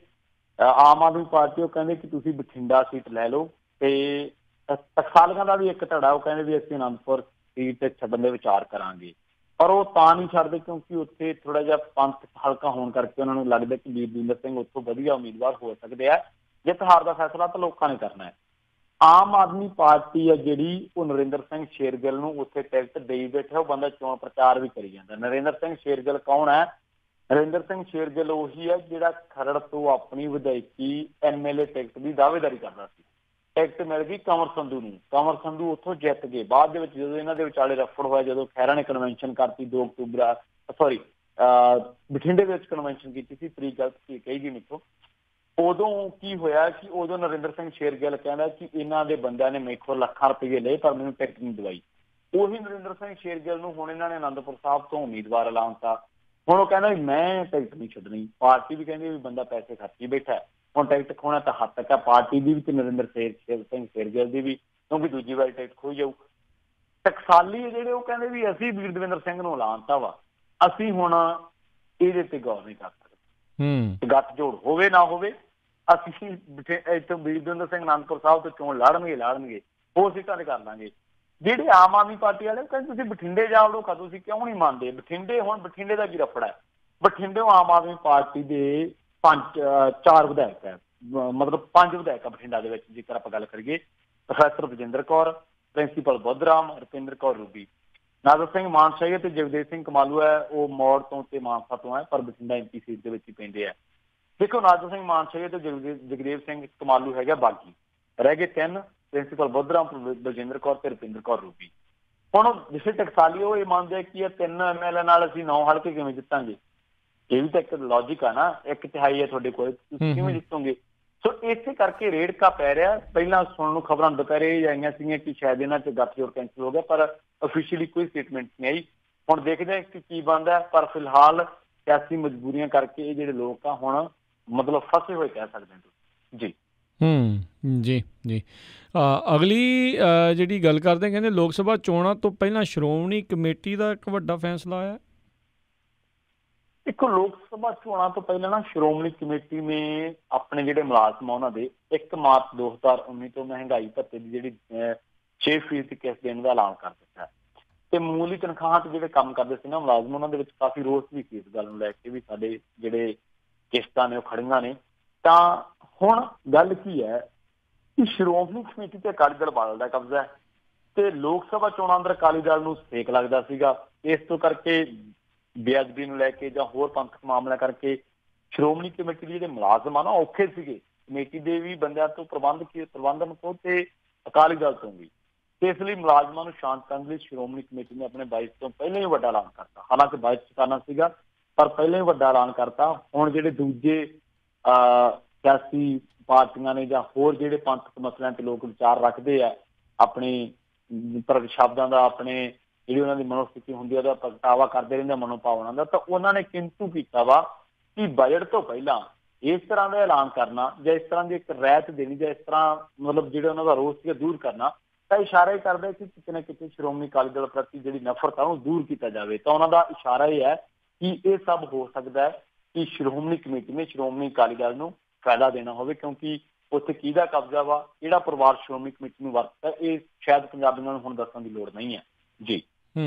ਆਮ ਆਦਮੀ ਪਾਰਟੀ ਉਹ ਕਹਿੰਦੇ ਕਿ ਤੁਸੀਂ ਬਠਿੰਡਾ ਸੀਟ ਲੈ ਲਓ, ਤੇ ਟਕਸਾਲੀਆਂ ਦਾ ਵੀ ਇੱਕ ਧੜਾ ਉਹ ਕਹਿੰਦੇ ਵੀ ਅਸੀਂ ਅਨੰਦਪੁਰ ਸੀਟ ਤੇ ਛੱਡਣ ਦੇ ਵਿਚਾਰ ਕਰਾਂਗੇ। ਪਰ ਉਹ ਤਾਂ ਨਹੀਂ ਛੱਡਦੇ ਕਿਉਂਕਿ ਉੱਥੇ ਥੋੜਾ ਜਿਹਾ ਪੰਥ ਹਲਕਾ ਹੋਣ ਕਰਕੇ ਉਹਨਾਂ ਨੂੰ ਲੱਗਦਾ ਕਿ ਵੀਰਵਿੰਦਰ ਸਿੰਘ ਉੱਥੋਂ ਵਧੀਆ ਉਮੀਦਵਾਰ ਹੋ ਸਕਦੇ ਆ। ਜਿੱਤ ਹਾਰ ਦਾ ਫੈਸਲਾ ਤਾਂ ਲੋਕਾਂ ਨੇ ਕਰਨਾ ਹੈ। ਆਮ ਆਦਮੀ ਪਾਰਟੀ ਹੈ ਜਿਹੜੀ ਉਹ ਨਰਿੰਦਰ ਸਿੰਘ ਸ਼ੇਰਗਿੱਲ ਨੂੰ ਉੱਥੇ ਟਿਕਟ ਦੇਈ ਬੈਠਾ, ਉਹ ਬੰਦਾ ਚੋਣ ਪ੍ਰਚਾਰ ਵੀ ਕਰੀ ਜਾਂਦਾ। ਨਰਿੰਦਰ ਸਿੰਘ ਸ਼ੇਰਗਿੱਲ ਕੌਣ ਹੈ? ਨਰਿੰਦਰ ਸਿੰਘ ਸ਼ੇਰਗਿੱਲ ਉਹੀ ਹੈ ਜਿਹੜਾ ਖਰੜ ਤੋਂ ਆਪਣੀ ਵਿਧਾਇਕੀ MLA ਟਿਕਟ ਦੀ ਦਾਅਵੇਦਾਰੀ ਕਰਦਾ ਸੀ। ਟਿਕਟ ਮਿਲ ਗਈ ਕੰਵਰ ਸੰਧੂ ਨੂੰ, ਕੰਵਰ ਸੰਧੂ ਉੱਥੋਂ ਜਿੱਤ ਗਏ। ਬਾਅਦ ਦੇ ਵਿੱਚ ਜਦੋਂ ਇਹਨਾਂ ਦੇ ਵਿਚਾਲੇ ਰਫੜ ਹੋਇਆ, ਜਦੋਂ ਖਹਿਰਾ ਨੇ ਕਨਵੈਨਸ਼ਨ ਕਰਤੀ 2 ਅਕਤੂਬਰ ਬਠਿੰਡੇ ਦੇ ਵਿੱਚ ਕਨਵੈਨਸ਼ਨ ਕੀਤੀ ਸੀ, ਤਰੀਕ ਗਲਤ ਕਹੀ ਗਈ ਮੈਥੋਂ, ਉਦੋਂ ਕੀ ਹੋਇਆ ਕਿ ਉਦੋਂ ਨਰਿੰਦਰ ਸਿੰਘ ਸ਼ੇਰਗਿੱਲ ਕਹਿੰਦਾ ਕਿ ਇਹਨਾਂ ਦੇ ਬੰਦਿਆਂ ਨੇ ਮੇਖੋਂ ਲੱਖਾਂ ਰੁਪਏ ਲਏ ਪਰ ਮੈਨੂੰ ਟਿਕਟ ਨਹੀਂ ਦਵਾਈ। ਉਹੀ ਨਰਿੰਦਰ ਸਿੰਘ ਸ਼ੇਰਗਿੱਲ ਨੂੰ ਹੁਣ ਇਹਨਾਂ ਨੇ ਅਨੰਦਪੁਰ ਸਾਹਿਬ ਤੋਂ ਉਮੀਦਵਾਰ ਐਲਾਨਤਾ। ਹੁਣ ਉਹ ਕਹਿੰਦਾ ਵੀ ਮੈਂ ਟਿਕਟ ਨਹੀਂ ਛੱਡਣੀ। ਪਾਰਟੀ ਵੀ ਕਹਿੰਦੀ ਵੀ ਬੰਦਾ ਪੈਸੇ ਖਰਚੀ ਬੈਠਾ, ਹੁਣ ਟਿਕਟ ਖੋਣਾ ਤਾਂ ਹੱਦ ਤੱਕ ਹੈ ਪਾਰਟੀ ਦੀ ਵੀ ਤੇ ਨਰਿੰਦਰ ਸਿੰਘ ਸ਼ੇਰਗਿੱਲ ਦੀ ਵੀ, ਕਿਉਂਕਿ ਦੂਜੀ ਵਾਰੀ ਟਿਕਟ ਖੋਈ ਜਾਊ। ਟਕਸਾਲੀ ਜਿਹੜੇ ਉਹ ਕਹਿੰਦੇ ਵੀ ਅਸੀਂ ਵੀਰਦਵਿੰਦਰ ਸਿੰਘ ਨੂੰ ਐਲਾਨਤਾ ਵਾ, ਅਸੀਂ ਹੁਣ ਇਹਦੇ ਤੇ ਗੌਰ ਨਹੀਂ ਕਰ ਸਕਦੇ। ਗੱਠਜੋੜ ਹੋਵੇ ਨਾ ਹੋਵੇ, ਅਸੀਂ ਇੱਥੋਂ ਵੀਰਦਵਿੰਦਰ ਸਿੰਘ ਅਨੰਦਪੁਰ ਸਾਹਿਬ ਤੋਂ ਚੋਣ ਲੜਨਗੇ, ਹੋਰ ਸੀਟਾਂ ਤੇ ਕਰ ਲਾਂਗੇ। ਜਿਹੜੇ ਆਮ ਆਦਮੀ ਪਾਰਟੀ ਵਾਲੇ ਕਹਿੰਦੇ ਤੁਸੀਂ ਬਠਿੰਡੇ ਜਾ ਵੜੋ, ਤੁਸੀਂ ਕਿਉਂ ਨਹੀਂ ਮੰਨਦੇ ਬਠਿੰਡੇ? ਹੁਣ ਬਠਿੰਡੇ ਦਾ ਕੀ ਰਫੜਾ ਹੈ? ਬਠਿੰਡੇ ਆਮ ਆਦਮੀ ਪਾਰਟੀ ਦੇ 4 ਵਿਧਾਇਕ ਹੈ, ਮਤਲਬ 5 ਵਿਧਾਇਕ ਬਠਿੰਡਾ ਦੇ ਵਿੱਚ। ਜੇਕਰ ਆਪਾਂ ਗੱਲ ਕਰੀਏ, professor Baljinder Kaur, principal Budhram, Rupinder Kaur Ruby, Nadar Singh Manshahi ਤੇ ਜਗਦੇਵ ਸਿੰਘ ਕਮਾਲੂ ਹੈ, ਉਹ ਮੌੜ ਤੋਂ ਤੇ ਮਾਨਸਾ ਤੋਂ ਹੈ, ਪਰ ਬਠਿੰਡਾ MP ਸੀਟ ਦੇ ਵਿੱਚ ਹੀ ਪੈਂਦੇ ਆ। ਦੇਖੋ, ਨਾਦਰ ਸਿੰਘ ਮਾਨਸ਼ਾਹੀ ਤੇ ਜਗਦੇਵ ਸਿੰਘ ਕਮਾਲੂ ਹੈਗਾ ਬਾਗੀ, ਰਹਿ ਗਏ 3, ਪ੍ਰਿੰਸੀਪਲ ਬੁੱਧਰਾਮ, ਬਲਜਿੰਦਰ ਕੌਰ ਤੇ ਰੁਪਿੰਦਰ ਕੌਰ ਰੂਬੀ। ਹੁਣ ਜਿਸੇ ਟਕਸਾਲੀ ਉਹ ਇਹ ਮੰਨਦੇ ਕਿ ਇਹ 3 MLA ਨਾਲ ਅਸੀਂ 9 ਹਲਕੇ ਕਿਵੇਂ ਜਿੱਤਾਂਗੇ? ਇਹ ਵੀ ਤਾਂ ਇੱਕ ਲੌਜਿਕ ਆ ਨਾ, 1/3 ਹੈ ਤੁਹਾਡੇ ਕੋਲ, ਤੁਸੀਂ ਕਿਵੇਂ ਜਿੱਤੋਗੇ? ਸੋ ਇਸੇ ਕਰਕੇ ਰੇੜਕਾ ਪੈ ਰਿਹਾ। ਪਹਿਲਾਂ ਸੁਣਨ ਨੂੰ ਖਬਰਾਂ ਦੁਪਹਿਰੇ ਆਈਆਂ ਸੀਗੀਆਂ ਕਿ ਸ਼ਾਇਦ ਇਹਨਾਂ 'ਚ ਗੱਠਜੋੜ ਕੈਂਸਲ ਹੋ ਗਿਆ, ਪਰ ਅਫੀਸ਼ੀਅਲੀ ਕੋਈ ਸਟੇਟਮੈਂਟ ਨਹੀਂ ਆਈ। ਹੁਣ ਦੇਖਦੇ ਹਾਂ ਕਿ ਕੀ ਬਣਦਾ, ਪਰ ਫਿਲਹਾਲ ਸਿਆਸੀ ਮਜਬੂਰੀਆਂ ਕਰਕੇ ਇਹ ਜਿਹੜੇ ਲੋਕ ਆ ਹੁਣ ਮਤਲਬ ਫਸੇ ਹੋਏ ਕਹਿ ਸਕਦੇ ਹੋ ਜੀ। ਜੀ ਜੀ। ਅਗਲੀ ਜਿਹੜੀ ਗੱਲ ਕਰਦੇ ਕਹਿੰਦੇ ਲੋਕ ਸਭਾ ਚੋਣਾਂ ਤੋਂ ਪਹਿਲਾਂ ਸ਼੍ਰੋਮਣੀ ਕਮੇਟੀ ਦਾ ਇੱਕ ਵੱਡਾ ਫੈਸਲਾ ਆਇਆ। ਦੇਖੋ, ਲੋਕ ਸਭਾ ਚੋਣਾਂ ਤੋਂ ਪਹਿਲਾਂ ਨਾ ਸ਼੍ਰੋਮਣੀ ਕਮੇਟੀ ਨੇ ਆਪਣੇ ਜਿਹੜੇ ਮੁਲਾਜ਼ਮ ਆ ਉਹਨਾਂ ਦੇ 1 ਮਾਰਚ 2019 ਤੋਂ ਮਹਿੰਗਾਈ ਭੱਤੇ ਦੀ ਜਿਹੜੀ 6% ਕਿਸ਼ਤ ਦੇਣ ਦਾ ਐਲਾਨ ਕਰ ਦਿੱਤਾ ਤੇ ਮਾਮੂਲੀ ਤਨਖਾਹਾਂ ਤੇ ਜਿਹੜੇ ਕੰਮ ਕਰਦੇ ਸੀ ਨਾ ਮੁਲਾਜ਼ਮ, ਉਹਨਾਂ ਦੇ ਵਿੱਚ ਕਾਫੀ ਰੋਸ ਵੀ ਸੀ ਇਸ ਗੱਲ ਨੂੰ ਲੈ ਕੇ ਵੀ ਸਾਡੇ ਜਿਹੜੇ ਕਿਸ਼ਤਾਂ ਨੇ ਉਹ ਖੜੀਆਂ ਨੇ। ਤਾਂ ਹੁਣ ਗੱਲ ਕੀ ਹੈ ਕਿ ਸ਼੍ਰੋਮਣੀ ਕਮੇਟੀ ਤੇ ਅਕਾਲੀ ਦਲ ਬਾਦਲ ਦਾ ਕਬਜ਼ਾ ਹੈ ਤੇ ਲੋਕ ਸਭਾ ਚੋਣਾਂ ਅੰਦਰ ਅਕਾਲੀ ਦਲ ਨੂੰ ਸੇਕ ਲੱਗਦਾ ਸੀਗਾ। ਇਸ ਤੋਂ ਕਰਕੇ ਬੇਅਦਬੀ ਨੂੰ ਲੈ ਕੇ ਜਾਂ ਹੋਰ ਪੰਥਕ ਮਾਮਲਾ ਕਰਕੇ ਸ਼੍ਰੋਮਣੀ ਕਮੇਟੀ ਦੇ ਜਿਹੜੇ ਮੁਲਾਜ਼ਮ ਆ ਨਾ ਔਖੇ ਸੀਗੇ, ਕਮੇਟੀ ਦੇ ਵੀ ਬੰਦਿਆਂ ਤੋਂ ਪ੍ਰਬੰਧਨ ਤੋਂ ਤੇ ਅਕਾਲੀ ਦਲ ਤੋਂ ਵੀ। ਤੇ ਇਸ ਲਈ ਮੁਲਾਜ਼ਮਾਂ ਨੂੰ ਸ਼ਾਂਤ ਕਰਨ ਲਈ ਸ਼੍ਰੋਮਣੀ ਕਮੇਟੀ ਨੇ ਆਪਣੇ 22 ਤੋਂ ਪਹਿਲਾਂ ਹੀ ਵੱਡਾ ਐਲਾਨ ਕਰਤਾ। ਹਾਲਾਂਕਿ 22 ਚ ਕਰਨਾ ਸੀਗਾ ਪਰ ਪਹਿਲਾਂ ਹੀ ਵੱਡਾ ਐਲਾਨ ਕਰਤਾ। ਹੁਣ ਜਿਹੜੇ ਦੂਜੇ ਸਿਆਸੀ ਪਾਰਟੀਆਂ ਨੇ ਜਾਂ ਹੋਰ ਜਿਹੜੇ ਪੰਥਕ ਮਸਲਿਆਂ ਤੇ ਲੋਕ ਵਿਚਾਰ ਰੱਖਦੇ ਆ, ਆਪਣੇ ਸ਼ਬਦਾਂ ਦਾ ਆਪਣੇ ਜਿਹੜੀ ਉਹਨਾਂ ਦੀ ਮਨੋਸਥਿਤੀ ਹੁੰਦੀ ਹੈ ਉਹਦਾ ਪ੍ਰਗਟਾਵਾ ਕਰਦੇ ਰਹਿੰਦੇ ਮਨੋਭਾਵਨਾ ਦਾ, ਤਾਂ ਉਹਨਾਂ ਨੇ ਕਿੰਤੂ ਕੀਤਾ ਵਾ ਕਿ ਬਜਟ ਤੋਂ ਪਹਿਲਾਂ ਇਸ ਤਰ੍ਹਾਂ ਦਾ ਐਲਾਨ ਕਰਨਾ ਜਾਂ ਇਸ ਤਰ੍ਹਾਂ ਦੀ ਇੱਕ ਰਿਆਇਤ ਦੇਣੀ ਜਾਂ ਇਸ ਤਰ੍ਹਾਂ ਮਤਲਬ ਜਿਹੜਾ ਉਹਨਾਂ ਦਾ ਰੋਸ ਸੀ ਦੂਰ ਕਰਨਾ, ਤਾਂ ਇਸ਼ਾਰਾ ਹੀ ਕਰਦਾ ਕਿ ਕਿਤੇ ਨਾ ਕਿਤੇ ਸ਼੍ਰੋਮਣੀ ਅਕਾਲੀ ਦਲ ਪ੍ਰਤੀ ਜਿਹੜੀ ਨਫ਼ਰਤ ਆ ਉਹਨੂੰ ਦੂਰ ਕੀਤਾ ਜਾਵੇ। ਤਾਂ ਉਹਨਾਂ ਦਾ ਇਸ਼ਾਰਾ ਇਹ ਹੈ ਕਿ ਇਹ ਸਭ ਹੋ ਸਕਦਾ ਹੈ ਕਿ ਸ਼੍ਰੋਮਣੀ ਕਮੇਟੀ ਨੇ ਸ਼੍ਰੋਮਣੀ ਅਕਾਲੀ ਦਲ ਨੂੰ ਫਾਇਦਾ ਦੇਣਾ ਹੋਵੇ, ਕਿਉਂਕਿ ਉੱਥੇ ਕਿਹਦਾ ਕਬਜ਼ਾ ਵਾ, ਕਿਹੜਾ ਪਰਿਵਾਰ ਸ਼੍ਰੋਮਣੀ ਕਮੇਟੀ ਨੂੰ ਵਰਤਦਾ, ਇਹ ਸ਼ਾਇਦ ਪੰਜਾਬੀਆਂ ਨੂੰ ਹੁਣ ਦੱਸਣ ਦੀ ਲੋੜ ਨਹੀਂ ਹੈ ਜੀ।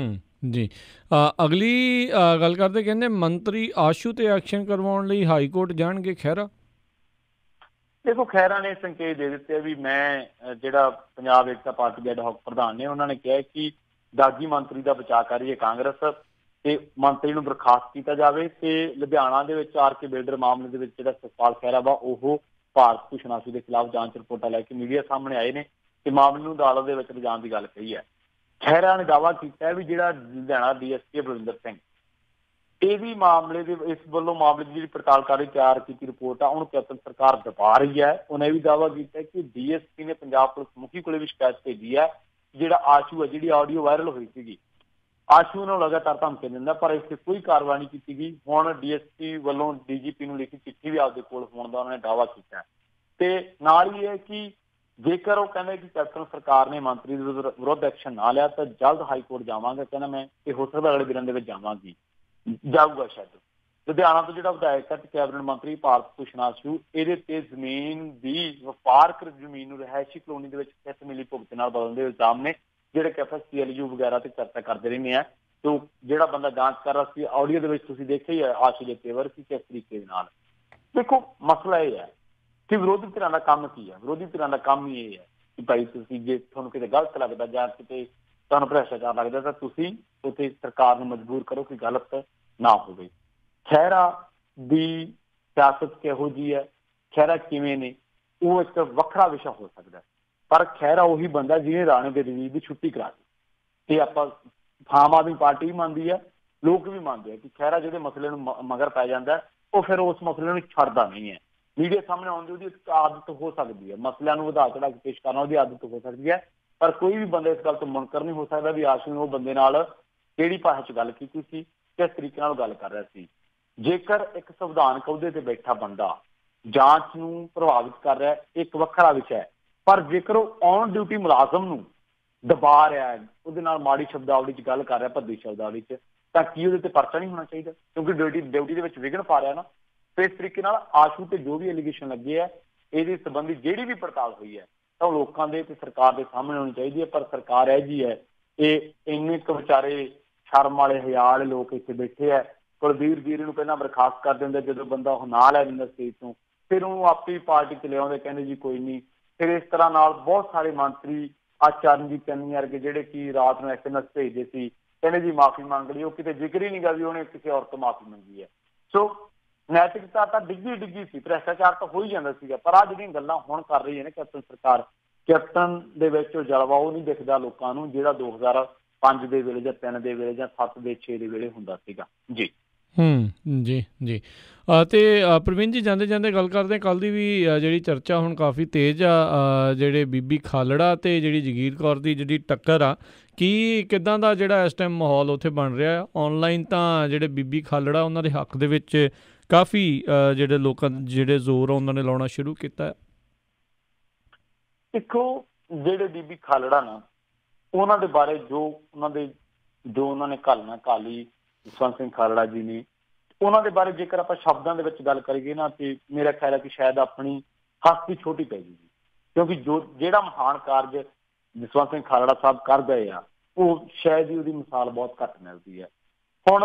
ਜੀ। ਅਗਲੀ ਗੱਲ ਕਰਦੇ ਕਹਿੰਦੇ ਮੰਤਰੀ ਆਸ਼ੂ ਤੇ ਐਕਸ਼ਨ ਕਰਵਾਉਣ ਲਈ ਹਾਈ ਕੋਰਟ ਜਾਣਗੇ ਖਹਿਰਾ। ਦੇਖੋ, ਖਹਿਰਾ ਨੇ ਸੰਕੇਤ ਦੇ ਦਿੱਤੇ ਵੀ ਮੈਂ ਜਿਹੜਾ ਪੰਜਾਬ ਏਕਤਾ ਪਾਰਟੀ ਦੇ ਐਡਹੌਕ ਪ੍ਰਧਾਨ ਨੇ ਉਹਨਾਂ ਨੇ ਕਿਹਾ ਕਿ ਦਾਗੀ ਮੰਤਰੀ ਦਾ ਬਚਾਅ ਕਰ ਰਹੀ ਹੈ ਕਾਂਗਰਸ ਤੇ ਮੰਤਰੀ ਨੂੰ ਬਰਖਾਸਤ ਕੀਤਾ ਜਾਵੇ ਤੇ ਲੁਧਿਆਣਾ ਦੇ ਵਿੱਚ ਆਰ ਕੇ ਬਿਲਡਰ ਮਾਮਲੇ ਦੇ ਵਿੱਚ ਜਿਹੜਾ ਸਤਪਾਲ ਖਹਿਰਾ ਵਾ ਉਹ ਭਾਰਤ ਭੂਸ਼ਣ ਆਸ਼ੂ ਦੇ ਖਿਲਾਫ ਜਾਂਚ ਰਿਪੋਰਟਾਂ ਲੈ ਕੇ ਮੀਡੀਆ ਸਾਹਮਣੇ ਆਏ ਨੇ ਤੇ ਮਾਮਲੇ ਨੂੰ ਅਦਾਲਤ ਦੇ ਵਿੱਚ ਲਿਜਾਣ ਦੀ ਗੱਲ ਕਹੀ ਹੈ। ਖਹਿਰਾ ਨੇ ਦਾਅਵਾ ਕੀਤਾ ਵੀ ਜਿਹੜਾ ਲੁਧਿਆਣਾ DSP ਬਲਵਿੰਦਰ ਸਿੰਘ ਇਹ ਵੀ ਮਾਮਲੇ ਦੇ ਇਸ ਵੱਲੋਂ ਮਾਮਲੇ ਦੀ ਜਿਹੜੀ ਪੜਤਾਲਕਾਰੀ ਤਿਆਰ ਕੀਤੀ ਰਿਪੋਰਟ ਆ ਉਹਨੂੰ ਕੈਪਟਨ ਸਰਕਾਰ ਦਬਾ ਰਹੀ ਹੈ। ਉਹਨੇ ਇਹ ਵੀ ਦਾਅਵਾ ਕੀਤਾ ਕਿ DSP ਨੇ ਪੰਜਾਬ ਪੁਲਿਸ ਮੁਖੀ ਕੋਲੇ ਵੀ ਸ਼ਿਕਾਇਤ ਭੇਜੀ ਹੈ। ਜਿਹੜਾ ਆਸ਼ੂ ਹੈ, ਜਿਹੜੀ ਆਡੀਓ ਵਾਇਰਲ ਹੋਈ ਸੀਗੀ, ਆਸ਼ੂ ਨੂੰ ਲਗਾਤਾਰ ਧਮਕੀ ਦਿੰਦਾ ਪਰ ਇਸ ਤੇ ਕੋਈ ਕਾਰਵਾਈ ਨਹੀਂ ਕੀਤੀ ਗਈ। ਹੁਣ DSP ਵੱਲੋਂ DGP ਨੂੰ ਲਿਖੀ ਚਿੱਠੀ ਵੀ ਆਪਦੇ ਕੋਲ ਹੋਣ ਦਾ ਉਹਨਾਂ ਨੇ ਦਾਅਵਾ ਕੀਤਾ ਤੇ ਨਾਲ ਹੀ ਇਹ ਕਿ ਜੇਕਰ ਉਹ ਕਹਿੰਦੇ ਕਿ ਕੈਪਟਨ ਸਰਕਾਰ ਨੇ ਮੰਤਰੀ ਦੇ ਵਿਰੁੱਧ ਐਕਸ਼ਨ ਨਾ ਲਿਆ ਤਾਂ ਜਲਦ ਹਾਈ ਕੋਰਟ ਜਾਵਾਂਗਾ। ਕਹਿੰਦਾ ਮੈਂ ਇਹ ਹੋ ਸਕਦਾ ਅਗਲੇ ਦਿਨਾਂ ਦੇ ਵਿੱਚ ਜਾਊਗਾ ਸ਼ਾਇਦ। ਲੁਧਿਆਣਾ ਤੋਂ ਜਿਹੜਾ ਵਿਧਾਇਕ ਹੈ ਤੇ ਕੈਬਨਿਟ ਮੰਤਰੀ ਭਾਰਤ ਭੂਸ਼ਣ ਆਸ਼ੂ ਇਹਦੇ ਤੇ ਜ਼ਮੀਨ ਦੀ ਵਪਾਰਕ ਜ਼ਮੀਨ ਨੂੰ ਰਿਹਾਇਸ਼ੀ ਕਲੋਨੀ ਦੇ ਵਿੱਚ ਸਥਿਤ ਮਿਲੀ ਭੁਗਤ ਨਾਲ ਬਦਲਣ ਦੇ ਇਲਜ਼ਾਮ ਨੇ, ਜਿਹੜੇ ਕਿ PLU ਵਗੈਰਾ ਤੇ ਚਰਚਾ ਕਰਦੇ ਰਹਿੰਦੇ ਆ। ਤੇ ਜਿਹੜਾ ਬੰਦਾ ਜਾਂਚ ਕਰ ਰਿਹਾ ਸੀ ਆਡੀਓ ਦੇ ਵਿੱਚ ਤੁਸੀਂ ਦੇਖਿਆ ਹੀ ਹੈ ਆਸ਼ੂ ਦੇ ਤੇਵਰ ਕਿ ਕਿਸ ਤਰੀਕੇ ਦੇ ਨਾਲ। ਦੇਖੋ, ਮਸਲਾ ਇਹ ਹੈ ਕਿ ਵਿਰੋਧੀ ਧਿਰਾਂ ਦਾ ਕੰਮ ਕੀ ਹੈ। ਵਿਰੋਧੀ ਧਿਰਾਂ ਦਾ ਕੰਮ ਹੀ ਇਹ ਹੈ ਕਿ ਭਾਈ ਤੁਸੀਂ ਜੇ ਤੁਹਾਨੂੰ ਕਿਤੇ ਗਲਤ ਲੱਗਦਾ ਜਾਂ ਕਿਤੇ ਤੁਹਾਨੂੰ ਭ੍ਰਿਸ਼ਟਾਚਾਰ ਲੱਗਦਾ ਤਾਂ ਤੁਸੀਂ ਉੱਥੇ ਸਰਕਾਰ ਨੂੰ ਮਜਬੂਰ ਕਰੋ ਕਿ ਗਲਤ ਨਾ ਹੋਵੇ। ਖਹਿਰਾ ਦੀ ਸਿਆਸਤ ਕਿਹੋ ਜਿਹੀ ਹੈ, ਖਹਿਰਾ ਕਿਵੇਂ ਨੇ, ਉਹ ਇੱਕ ਵੱਖਰਾ ਵਿਸ਼ਾ ਹੋ ਸਕਦਾ। ਪਰ ਖਹਿਰਾ ਉਹੀ ਬੰਦਾ ਜਿਹਨੇ ਰਾਣੇ ਦੇ ਰਵੀਰ ਦੀ ਛੁੱਟੀ ਕਰਾ ਦਿੱਤੀ ਤੇ ਆਪਾਂ ਆਮ ਆਦਮੀ ਪਾਰਟੀ ਵੀ ਮੰਨਦੀ ਹੈ, ਲੋਕ ਵੀ ਮੰਨਦੇ ਆ ਕਿ ਖਹਿਰਾ ਜਿਹੜੇ ਮਸਲੇ ਨੂੰ ਮਗਰ ਪੈ ਜਾਂਦਾ ਉਹ ਫਿਰ ਉਸ ਮਸਲੇ ਨੂੰ ਛੱਡਦਾ ਨਹੀਂ ਹੈ। ਮੀਡੀਆ ਸਾਹਮਣੇ ਆਉਣ ਦੀ ਉਹਦੀ ਇੱਕ ਆਦਤ ਹੋ ਸਕਦੀ ਹੈ, ਮਸਲਿਆਂ ਨੂੰ ਵਧਾ ਚੜਾ ਕੇ ਪੇਸ਼ ਕਰਨਾ ਉਹਦੀ ਆਦਤ ਹੋ ਸਕਦੀ ਹੈ। ਪਰ ਕੋਈ ਵੀ ਬੰਦਾ ਇਸ ਗੱਲ ਤੋਂ ਮੁਨਕਰ ਨਹੀਂ ਹੋ ਸਕਦਾ ਵੀ ਆਸ਼ੂ ਨੇ ਉਹ ਬੰਦੇ ਨਾਲ ਕਿਹੜੀ ਭਾਸ਼ਾ 'ਚ ਗੱਲ ਕੀਤੀ ਸੀ, ਕਿਸ ਤਰੀਕੇ ਨਾਲ ਗੱਲ ਕਰ ਰਿਹਾ ਸੀ। ਜੇਕਰ ਇੱਕ ਸੰਵਿਧਾਨਕ ਅਹੁਦੇ ਤੇ ਬੈਠਾ ਬੰਦਾ ਜਾਂਚ ਨੂੰ ਪ੍ਰਭਾਵਿਤ ਕਰ ਰਿਹਾ ਇੱਕ ਵੱਖਰਾ ਵਿਸ਼ਾ ਹੈ, ਪਰ ਜੇਕਰ ਉਹ ਔਨ ਡਿਊਟੀ ਮੁਲਾਜ਼ਮ ਨੂੰ ਦਬਾ ਰਿਹਾ ਹੈ, ਉਹਦੇ ਨਾਲ ਮਾੜੀ ਸ਼ਬਦਾਵਲੀ 'ਚ ਗੱਲ ਕਰ ਰਿਹਾ, ਭੱਦੀ ਸ਼ਬਦਾਵਲੀ 'ਚ, ਤਾਂ ਕੀ ਉਹਦੇ ਤੇ ਪਰਚਾ ਨਹੀਂ ਹੋਣਾ ਚਾਹੀਦਾ ਕਿਉਂਕਿ ਡਿਊਟੀ ਦੇ ਵਿੱਚ ਵਿਘਨ ਪਾ ਰਿਹਾ ਨਾ। ਤੇ ਇਸ ਤਰੀਕੇ ਨਾਲ ਆਸ਼ੂ ਤੇ ਜੋ ਵੀ ਐਲੀਗੇਸ਼ਨ ਲੱਗੇ ਹੈ ਇਹਦੇ ਸੰਬੰਧੀ ਜਿਹੜੀ ਵੀ ਪੜਤਾਲ ਹੋਈ ਹੈ ਤਾਂ ਉਹ ਲੋਕਾਂ ਦੇ ਤੇ ਸਰਕਾਰ ਦੇ ਸਾਹਮਣੇ ਹੋਣੀ ਚਾਹੀਦੀ ਹੈ। ਪਰ ਸਰਕਾਰ ਇਹ ਜੀ ਹੈ, ਇਹ ਇੰਨੇ ਕੁ ਵਿਚਾਰੇ ਸ਼ਰਮ ਵਾਲੇ ਹਿਆ ਵਾਲੇ ਲੋਕ ਇੱਥੇ ਬੈਠੇ ਹੈ। ਕੁਲਬੀਰ ਵੀਰ ਨੂੰ ਪਹਿਲਾਂ ਬਰਖਾਸਤ ਕਰ ਦਿੰਦੇ, ਜਦੋਂ ਬੰਦਾ ਉਹ ਨਾ ਲੈ ਦਿੰਦਾ ਸਟੇਜ ਤੋਂ ਫਿਰ ਉਹਨੂੰ ਆਪਣੀ ਪਾਰਟੀ 'ਚ ਲਿਆਉਂਦੇ, ਕਹਿੰਦੇ ਜੀ ਕੋਈ ਨਹੀਂ। ਫਿਰ ਇਸ ਤਰ੍ਹਾਂ ਨਾਲ ਬਹੁਤ ਸਾਰੇ ਮੰਤਰੀ ਚਰਨਜੀਤ ਚੰਨੀ ਵਰਗੇ ਜਿਹੜੇ ਕਿ ਰਾਤ ਨੂੰ SMS ਭੇਜਦੇ ਸੀ, ਕਹਿੰਦੇ ਜੀ ਮਾਫੀ ਮੰਗ ਲਈ, ਉਹ ਕਿਤੇ ਜ਼ਿਕਰ ਹੀ ਨਹੀਂ ਗਾ ਵੀ ਉਹਨੇ ਕਿਸੇ ਔਰਤ ਤੋਂ ਮਾਫੀ ਮੰਗੀ ਹੈ। ਸੋ ਨੈਤਿਕਤਾ ਤਾਂ ਡਿੱਗੀ ਸੀ, ਭ੍ਰਿਸ਼ਟਾਚਾਰ ਤਾਂ ਹੋ ਹੀ ਜਾਂਦਾ ਸੀਗਾ। ਪਰ ਆਹ ਜਿਹੜੀਆਂ ਗੱਲਾਂ ਹੁਣ ਕਰ ਰਹੀ ਹੈ ਨਾ ਕੈਪਟਨ ਸਰਕਾਰ, ਕੈਪਟਨ ਦੇ ਵਿੱਚ ਉਹ ਜਲਵਾ ਉਹ ਨਹੀਂ ਦਿਖਦਾ ਲੋਕਾਂ ਨੂੰ ਜਿਹੜਾ 2005 ਦੇ ਵੇਲੇ ਜਾਂ 3 ਦੇ ਵੇਲੇ ਜਾਂ 7 ਦੇ 6 ਦੇ ਵੇਲੇ ਹੁੰਦਾ ਸੀਗਾ ਜੀ। ਜੀ ਜੀ। ਅਤੇ ਪ੍ਰਵੀਨ ਜੀ ਜਾਂਦੇ ਜਾਂਦੇ ਗੱਲ ਕਰਦੇ ਹਾਂ, ਕੱਲ੍ਹ ਦੀ ਵੀ ਜਿਹੜੀ ਚਰਚਾ ਹੁਣ ਕਾਫੀ ਤੇਜ਼ ਆ, ਜਿਹੜੇ ਬੀਬੀ ਖਾਲੜਾ ਅਤੇ ਜਿਹੜੀ ਜਗੀਰ ਕੌਰ ਦੀ ਜਿਹੜੀ ਟੱਕਰ ਆ, ਕੀ ਕਿੱਦਾਂ ਦਾ ਜਿਹੜਾ ਇਸ ਟਾਈਮ ਮਾਹੌਲ ਉੱਥੇ ਬਣ ਰਿਹਾ? ਔਨਲਾਈਨ ਤਾਂ ਜਿਹੜੇ ਬੀਬੀ ਖਾਲੜਾ ਉਹਨਾਂ ਦੇ ਹੱਕ ਦੇ ਵਿੱਚ ਕਾਫੀ ਜਿਹੜੇ ਲੋਕਾਂ ਜਿਹੜੇ ਜ਼ੋਰ ਆ ਉਹਨਾਂ ਨੇ ਲਾਉਣਾ ਸ਼ੁਰੂ ਕੀਤਾ। ਦੇਖੋ, ਜਿਹੜੇ ਬੀਬੀ ਖਾਲੜਾ ਨਾ, ਉਹਨਾਂ ਦੇ ਬਾਰੇ ਜੋ ਉਹਨਾਂ ਨੇ ਘਾਲਣਾ ਘਾਲੀ ਜਸਵੰਤ ਸਿੰਘ ਖਾਲੜਾ ਜੀ ਨੇ, ਉਹਨਾਂ ਦੇ ਬਾਰੇ ਜੇਕਰ ਆਪਾਂ ਸ਼ਬਦਾਂ ਦੇ ਵਿੱਚ ਗੱਲ ਕਰੀਏ ਨਾ, ਤੇ ਮੇਰਾ ਖਿਆਲ ਹੈ ਕਿ ਸ਼ਾਇਦ ਆਪਣੀ ਹਸਤੀ ਛੋਟੀ ਪੈ ਜਾਊਗੀ, ਕਿਉਂਕਿ ਜਿਹੜਾ ਮਹਾਨ ਕਾਰਜ ਜਸਵੰਤ ਸਿੰਘ ਖਾਲੜਾ ਸਾਹਿਬ ਕਰ ਗਏ ਆ, ਉਹ ਸ਼ਾਇਦ ਹੀ ਉਹਦੀ ਮਿਸਾਲ ਬਹੁਤ ਘੱਟ ਮਿਲਦੀ ਹੈ। ਹੁਣ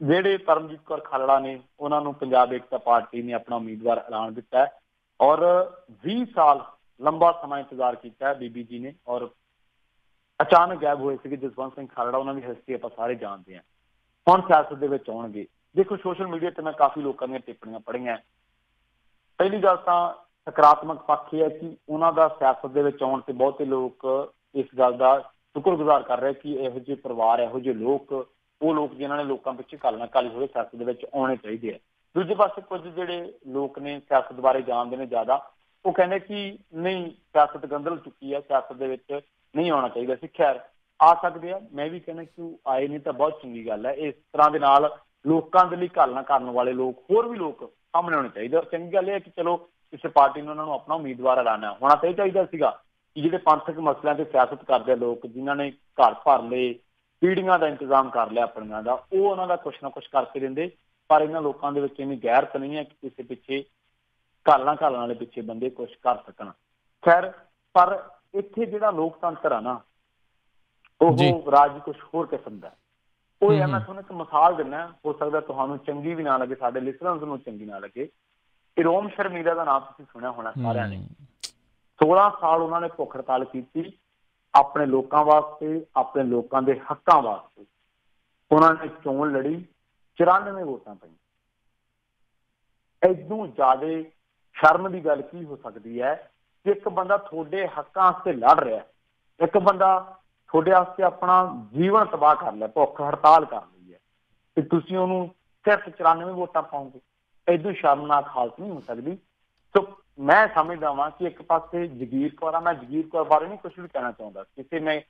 ਜਿਹੜੇ ਪਰਮਜੀਤ ਕੌਰ ਖਾਲੜਾ ਨੇ, ਉਹਨਾਂ ਨੂੰ ਪੰਜਾਬ ਏਕਤਾ ਪਾਰਟੀ ਨੇ ਆਪਣਾ ਉਮੀਦਵਾਰ ਐਲਾਨ ਦਿੱਤਾ ਹੈ, ਔਰ 20 ਸਾਲ ਲੰਬਾ ਸਮਾਂ ਇੰਤਜ਼ਾਰ ਕੀਤਾ ਹੈ ਬੀਬੀ ਜੀ ਨੇ, ਔਰ ਅਚਾਨਕ ਗਾਇਬ ਹੋਏ ਸੀਗੇ ਜਸਵੰਤ ਸਿੰਘ ਖਾਲੜਾ। ਉਹਨਾਂ ਦੀ ਹਿਸਟਰੀ ਆਪਾਂ ਸਾਰੇ ਜਾਣਦੇ ਹਾਂ। ਹੁਣ ਸਿਆਸਤ ਦੇ ਵਿੱਚ ਆਉਣਗੇ। ਦੇਖੋ, ਸੋਸ਼ਲ ਮੀਡੀਆ ਤੇ ਮੈਂ ਕਾਫੀ ਲੋਕਾਂ ਦੀਆਂ ਟਿੱਪਣੀਆਂ ਪੜ੍ਹੀਆਂ। ਪਹਿਲੀ ਗੱਲ ਤਾਂ ਸਕਾਰਾਤਮਕ ਪੱਖ ਇਹ ਹੈ ਕਿ ਉਹਨਾਂ ਦਾ ਸਿਆਸਤ ਦੇ ਵਿੱਚ ਆਉਣ ਤੇ ਬਹੁਤੇ ਲੋਕ ਇਸ ਗੱਲ ਦਾ ਸ਼ੁਕਰਗੁਜ਼ਾਰ ਕਰ ਰਹੇ ਕਿ ਇਹੋ ਜਿਹੇ ਪਰਿਵਾਰ, ਇਹੋ ਜਿਹੇ ਲੋਕ, ਉਹ ਲੋਕ ਜਿਨ੍ਹਾਂ ਨੇ ਲੋਕਾਂ ਪਿੱਛੇ ਘਾਲਣਾ ਘਾਲੀ ਹੋਵੇ, ਸਿਆਸਤ ਦੇ ਵਿੱਚ ਆਉਣੇ ਚਾਹੀਦੇ ਆ। ਦੂਜੇ ਪਾਸੇ ਕੁਝ ਜਿਹੜੇ ਲੋਕ ਨੇ ਸਿਆਸਤ ਬਾਰੇ ਜਾਣਦੇ ਨੇ ਜ਼ਿਆਦਾ, ਉਹ ਕਹਿੰਦੇ ਕਿ ਨਹੀਂ, ਸਿਆਸਤ ਗੰਦਲ ਚੁੱਕੀ ਹੈ, ਸਿਆਸਤ ਦੇ ਵਿੱਚ ਨਹੀਂ ਆਉਣਾ ਚਾਹੀਦਾ ਸੀ। ਖੈਰ, ਆ ਸਕਦੇ ਆ, ਮੈਂ ਵੀ ਕਹਿੰਦਾ ਕਿ ਉਹ ਆਏ ਨਹੀਂ ਤਾਂ ਬਹੁਤ ਚੰਗੀ ਗੱਲ ਹੈ। ਇਸ ਤਰ੍ਹਾਂ ਦੇ ਨਾਲ ਲੋਕਾਂ ਦੇ ਲਈ ਘਾਲਣਾ ਕਰਨ ਵਾਲੇ ਲੋਕ, ਹੋਰ ਵੀ ਲੋਕ ਸਾਹਮਣੇ ਆਉਣੇ ਚਾਹੀਦੇ। ਔਰ ਚੰਗੀ ਗੱਲ ਇਹ ਹੈ ਕਿ ਚਲੋ ਕਿਸੇ ਪਾਰਟੀ ਨੂੰ ਉਹਨਾਂ ਨੂੰ ਆਪਣਾ ਉਮੀਦਵਾਰ ਐਲਾਨਿਆ ਹੋਣਾ ਤਾਂ ਇਹ ਚਾਹੀਦਾ ਸੀਗਾ ਕਿ ਜਿਹੜੇ ਪੰਥਕ ਮਸਲਿਆਂ ਤੇ ਸਿਆਸਤ ਕਰਦੇ ਆ ਲੋਕ, ਜਿਨ੍ਹਾਂ ਨੇ ਘਰ ਭਰ ਲਏ, ਪੀੜ੍ਹੀਆਂ ਦਾ ਇੰਤਜ਼ਾਮ ਕਰ ਲਿਆ ਆਪਣੀਆਂ ਦਾ, ਉਹ ਉਹਨਾਂ ਦਾ ਕੁਛ ਨਾ ਕੁਛ ਕਰਕੇ ਦਿੰਦੇ। ਪਰ ਇਹਨਾਂ ਲੋਕਾਂ ਦੇ ਵਿੱਚ ਇੰਨੀ ਗੈਰਤ ਨਹੀਂ ਹੈ ਕਿ ਕਿਸੇ ਪਿੱਛੇ ਘਾਲਣ ਵਾਲੇ ਪਿੱਛੇ ਬੰਦੇ ਕੁਛ ਕਰ ਸਕਣ। ਖੈਰ, ਪਰ ਇੱਥੇ ਜਿਹੜਾ ਲੋਕਤੰਤਰ ਆ ਨਾ, ਉਹ ਰਾਜ ਕੁਛ ਹੋਰ ਕਿਸਮ ਦਾ। ਉਹ ਇਹ ਮੈਂ ਤੁਹਾਨੂੰ ਇੱਕ ਮਿਸਾਲ ਦਿੰਦਾ, ਹੋ ਸਕਦਾ ਤੁਹਾਨੂੰ ਚੰਗੀ ਵੀ ਨਾ ਲੱਗੇ, ਸਾਡੇ ਲਿਸਨਰਸ ਨੂੰ ਚੰਗੀ ਨਾ ਲੱਗੇ। ਰੋਮ ਸ਼ਰਮੀਲਾ ਦਾ ਨਾਮ ਤੁਸੀਂ ਸੁਣਿਆ ਹੋਣਾ ਸਾਰਿਆਂ ਨੇ। 16 ਸਾਲ ਉਹਨਾਂ ਨੇ ਭੁੱਖ ਹੜਤਾਲ ਕੀਤੀ ਆਪਣੇ ਲੋਕਾਂ ਵਾਸਤੇ, ਆਪਣੇ ਲੋਕਾਂ ਦੇ ਹੱਕਾਂ ਵਾਸਤੇ। ਉਹਨਾਂ ਨੇ ਚੋਣ ਲੜੀ, 94 ਵੋਟਾਂ ਪਈਆਂ। ਇਦੋਂ ਜ਼ਿਆਦਾ ਸ਼ਰਮ ਦੀ ਗੱਲ ਕੀ ਹੋ ਸਕਦੀ ਹੈ ਕਿ ਇੱਕ ਬੰਦਾ ਤੁਹਾਡੇ ਹੱਕਾਂ ਵਾਸਤੇ ਲੜ ਰਿਹਾ, ਇੱਕ ਬੰਦਾ ਤੁਹਾਡੇ ਵਾਸਤੇ ਆਪਣਾ ਜੀਵਨ ਤਬਾਹ ਕਰ ਲਿਆ, ਭੁੱਖ ਹੜਤਾਲ ਕਰ ਲਈ ਹੈ, ਤੇ ਤੁਸੀਂ ਉਹਨੂੰ ਸਿਰਫ 94 ਵੋਟਾਂ ਪਾਓਗੇ। ਇਦੋਂ ਸ਼ਰਮਨਾਕ ਹਾਲਤ ਨਹੀਂ ਹੋ ਸਕਦੀ। ਸੋ ਮੈਂ ਸਮਝਦਾ ਵਾਂ ਕਿ ਇੱਕ ਪਾਸੇ ਜਗੀਰ ਕੌਰ ਆ, ਮੈਂ ਜਗੀਰ ਕੌਰ ਬਾਰੇ ਨਹੀਂ ਕੁਛ ਵੀ ਕਹਿਣਾ ਚਾਹੁੰਦਾ, ਕਿਸੇ ਨੇ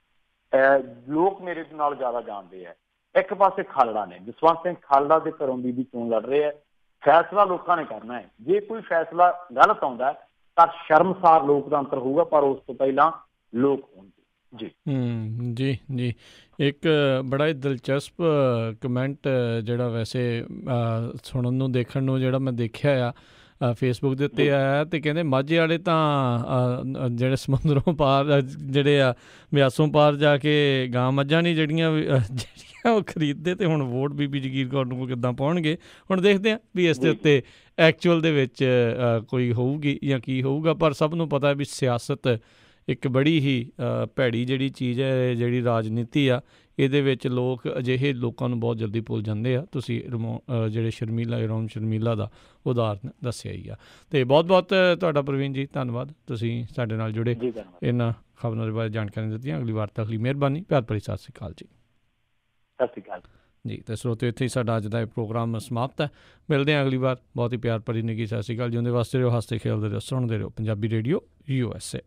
ਲੋਕ ਮੇਰੇ ਨਾਲ ਜ਼ਿਆਦਾ ਜਾਣਦੇ ਆ। ਇੱਕ ਪਾਸੇ ਖਾਲੜਾ ਨੇ, ਜਸਵੰਤ ਸਿੰਘ ਖਾਲੜਾ ਦੇ ਘਰੋਂ ਬੀਬੀ ਚੋਣ ਲੜ ਰਹੇ ਆ। ਫੈਸਲਾ ਲੋਕਾਂ ਨੇ ਕਰਨਾ ਹੈ। ਜੇ ਕੋਈ ਫੈਸਲਾ ਗਲਤ ਆਉਂਦਾ ਤਾਂ ਸ਼ਰਮਸਾਰ ਲੋਕਤੰਤਰ ਹੋਊਗਾ, ਪਰ ਉਸ ਤੋਂ ਪਹਿਲਾਂ ਲੋਕ ਹੋਣਗੇ। ਜੀ ਜੀ ਜੀ। ਇੱਕ ਬੜਾ ਹੀ ਦਿਲਚਸਪ ਕਮੈਂਟ ਜਿਹੜਾ ਵੈਸੇ ਸੁਣਨ ਨੂੰ, ਦੇਖਣ ਨੂੰ, ਜਿਹੜਾ ਮੈਂ ਦੇਖਿਆ ਆ ਫੇਸਬੁੱਕ ਦੇ ਉੱਤੇ ਆਇਆ, ਅਤੇ ਕਹਿੰਦੇ ਮਾਝੇ ਵਾਲੇ ਤਾਂ ਜਿਹੜੇ ਸਮੁੰਦਰੋਂ ਪਾਰ, ਜਿਹੜੇ ਆ ਬਿਆਸੋਂ ਪਾਰ ਜਾ ਕੇ ਗਾਂ ਮੱਝਾਂ ਨਹੀਂ ਜਿਹੜੀਆਂ ਉਹ ਖਰੀਦਦੇ, ਅਤੇ ਹੁਣ ਵੋਟ ਬੀਬੀ ਜਗੀਰ ਕੌਰ ਨੂੰ ਕਿੱਦਾਂ ਪਾਉਣਗੇ। ਹੁਣ ਦੇਖਦੇ ਹਾਂ ਵੀ ਇਸ ਦੇ ਉੱਤੇ ਐਕਚੁਅਲ ਦੇ ਵਿੱਚ ਕੋਈ ਹੋਊਗੀ ਜਾਂ ਕੀ ਹੋਊਗਾ। ਪਰ ਸਭ ਨੂੰ ਪਤਾ ਵੀ ਸਿਆਸਤ ਇੱਕ ਬੜੀ ਹੀ ਭੈੜੀ ਜਿਹੜੀ ਚੀਜ਼ ਹੈ, ਜਿਹੜੀ ਰਾਜਨੀਤੀ ਆ, ਇਹਦੇ ਵਿੱਚ ਲੋਕ ਅਜਿਹੇ ਲੋਕਾਂ ਨੂੰ ਬਹੁਤ ਜਲਦੀ ਭੁੱਲ ਜਾਂਦੇ ਆ। ਤੁਸੀਂ ਜਿਹੜੇ ਰੋਮ ਸ਼ਰਮੀਲਾ ਦਾ ਉਦਾਹਰਨ ਦੱਸਿਆ ਹੀ ਆ। ਅਤੇ ਬਹੁਤ ਬਹੁਤ ਤੁਹਾਡਾ ਪ੍ਰਵੀਨ ਜੀ ਧੰਨਵਾਦ, ਤੁਸੀਂ ਸਾਡੇ ਨਾਲ ਜੁੜੇ, ਇਹਨਾਂ ਖਬਰਾਂ ਦੇ ਬਾਰੇ ਜਾਣਕਾਰੀ ਦਿੱਤੀਆਂ। ਅਗਲੀ ਵਾਰ ਤੱਕ ਲਈ ਮਿਹਰਬਾਨੀ। ਪਿਆਰ ਭਰੀ ਸਤਿ ਸ਼੍ਰੀ ਅਕਾਲ ਜੀ। ਸਤਿ ਸ਼੍ਰੀ ਅਕਾਲ ਜੀ। ਅਤੇ ਸਰੋਤਿਓ, ਇੱਥੇ ਹੀ ਸਾਡਾ ਅੱਜ ਦਾ ਇਹ ਪ੍ਰੋਗਰਾਮ ਸਮਾਪਤ ਹੈ। ਮਿਲਦੇ ਹਾਂ ਅਗਲੀ ਵਾਰ। ਬਹੁਤ ਹੀ ਪਿਆਰ ਭਰੀ ਨਿੱਘੀ ਸਤਿ ਸ਼੍ਰੀ ਅਕਾਲ। ਜਿਉਂਦੇ ਵਾਸਤੇ ਰਹੋ, ਹੱਸਦੇ ਖੇਡਦੇ ਰਹੋ, ਸੁਣਦੇ ਰਹੋ ਪੰਜਾਬੀ ਰੇਡੀਓ USA।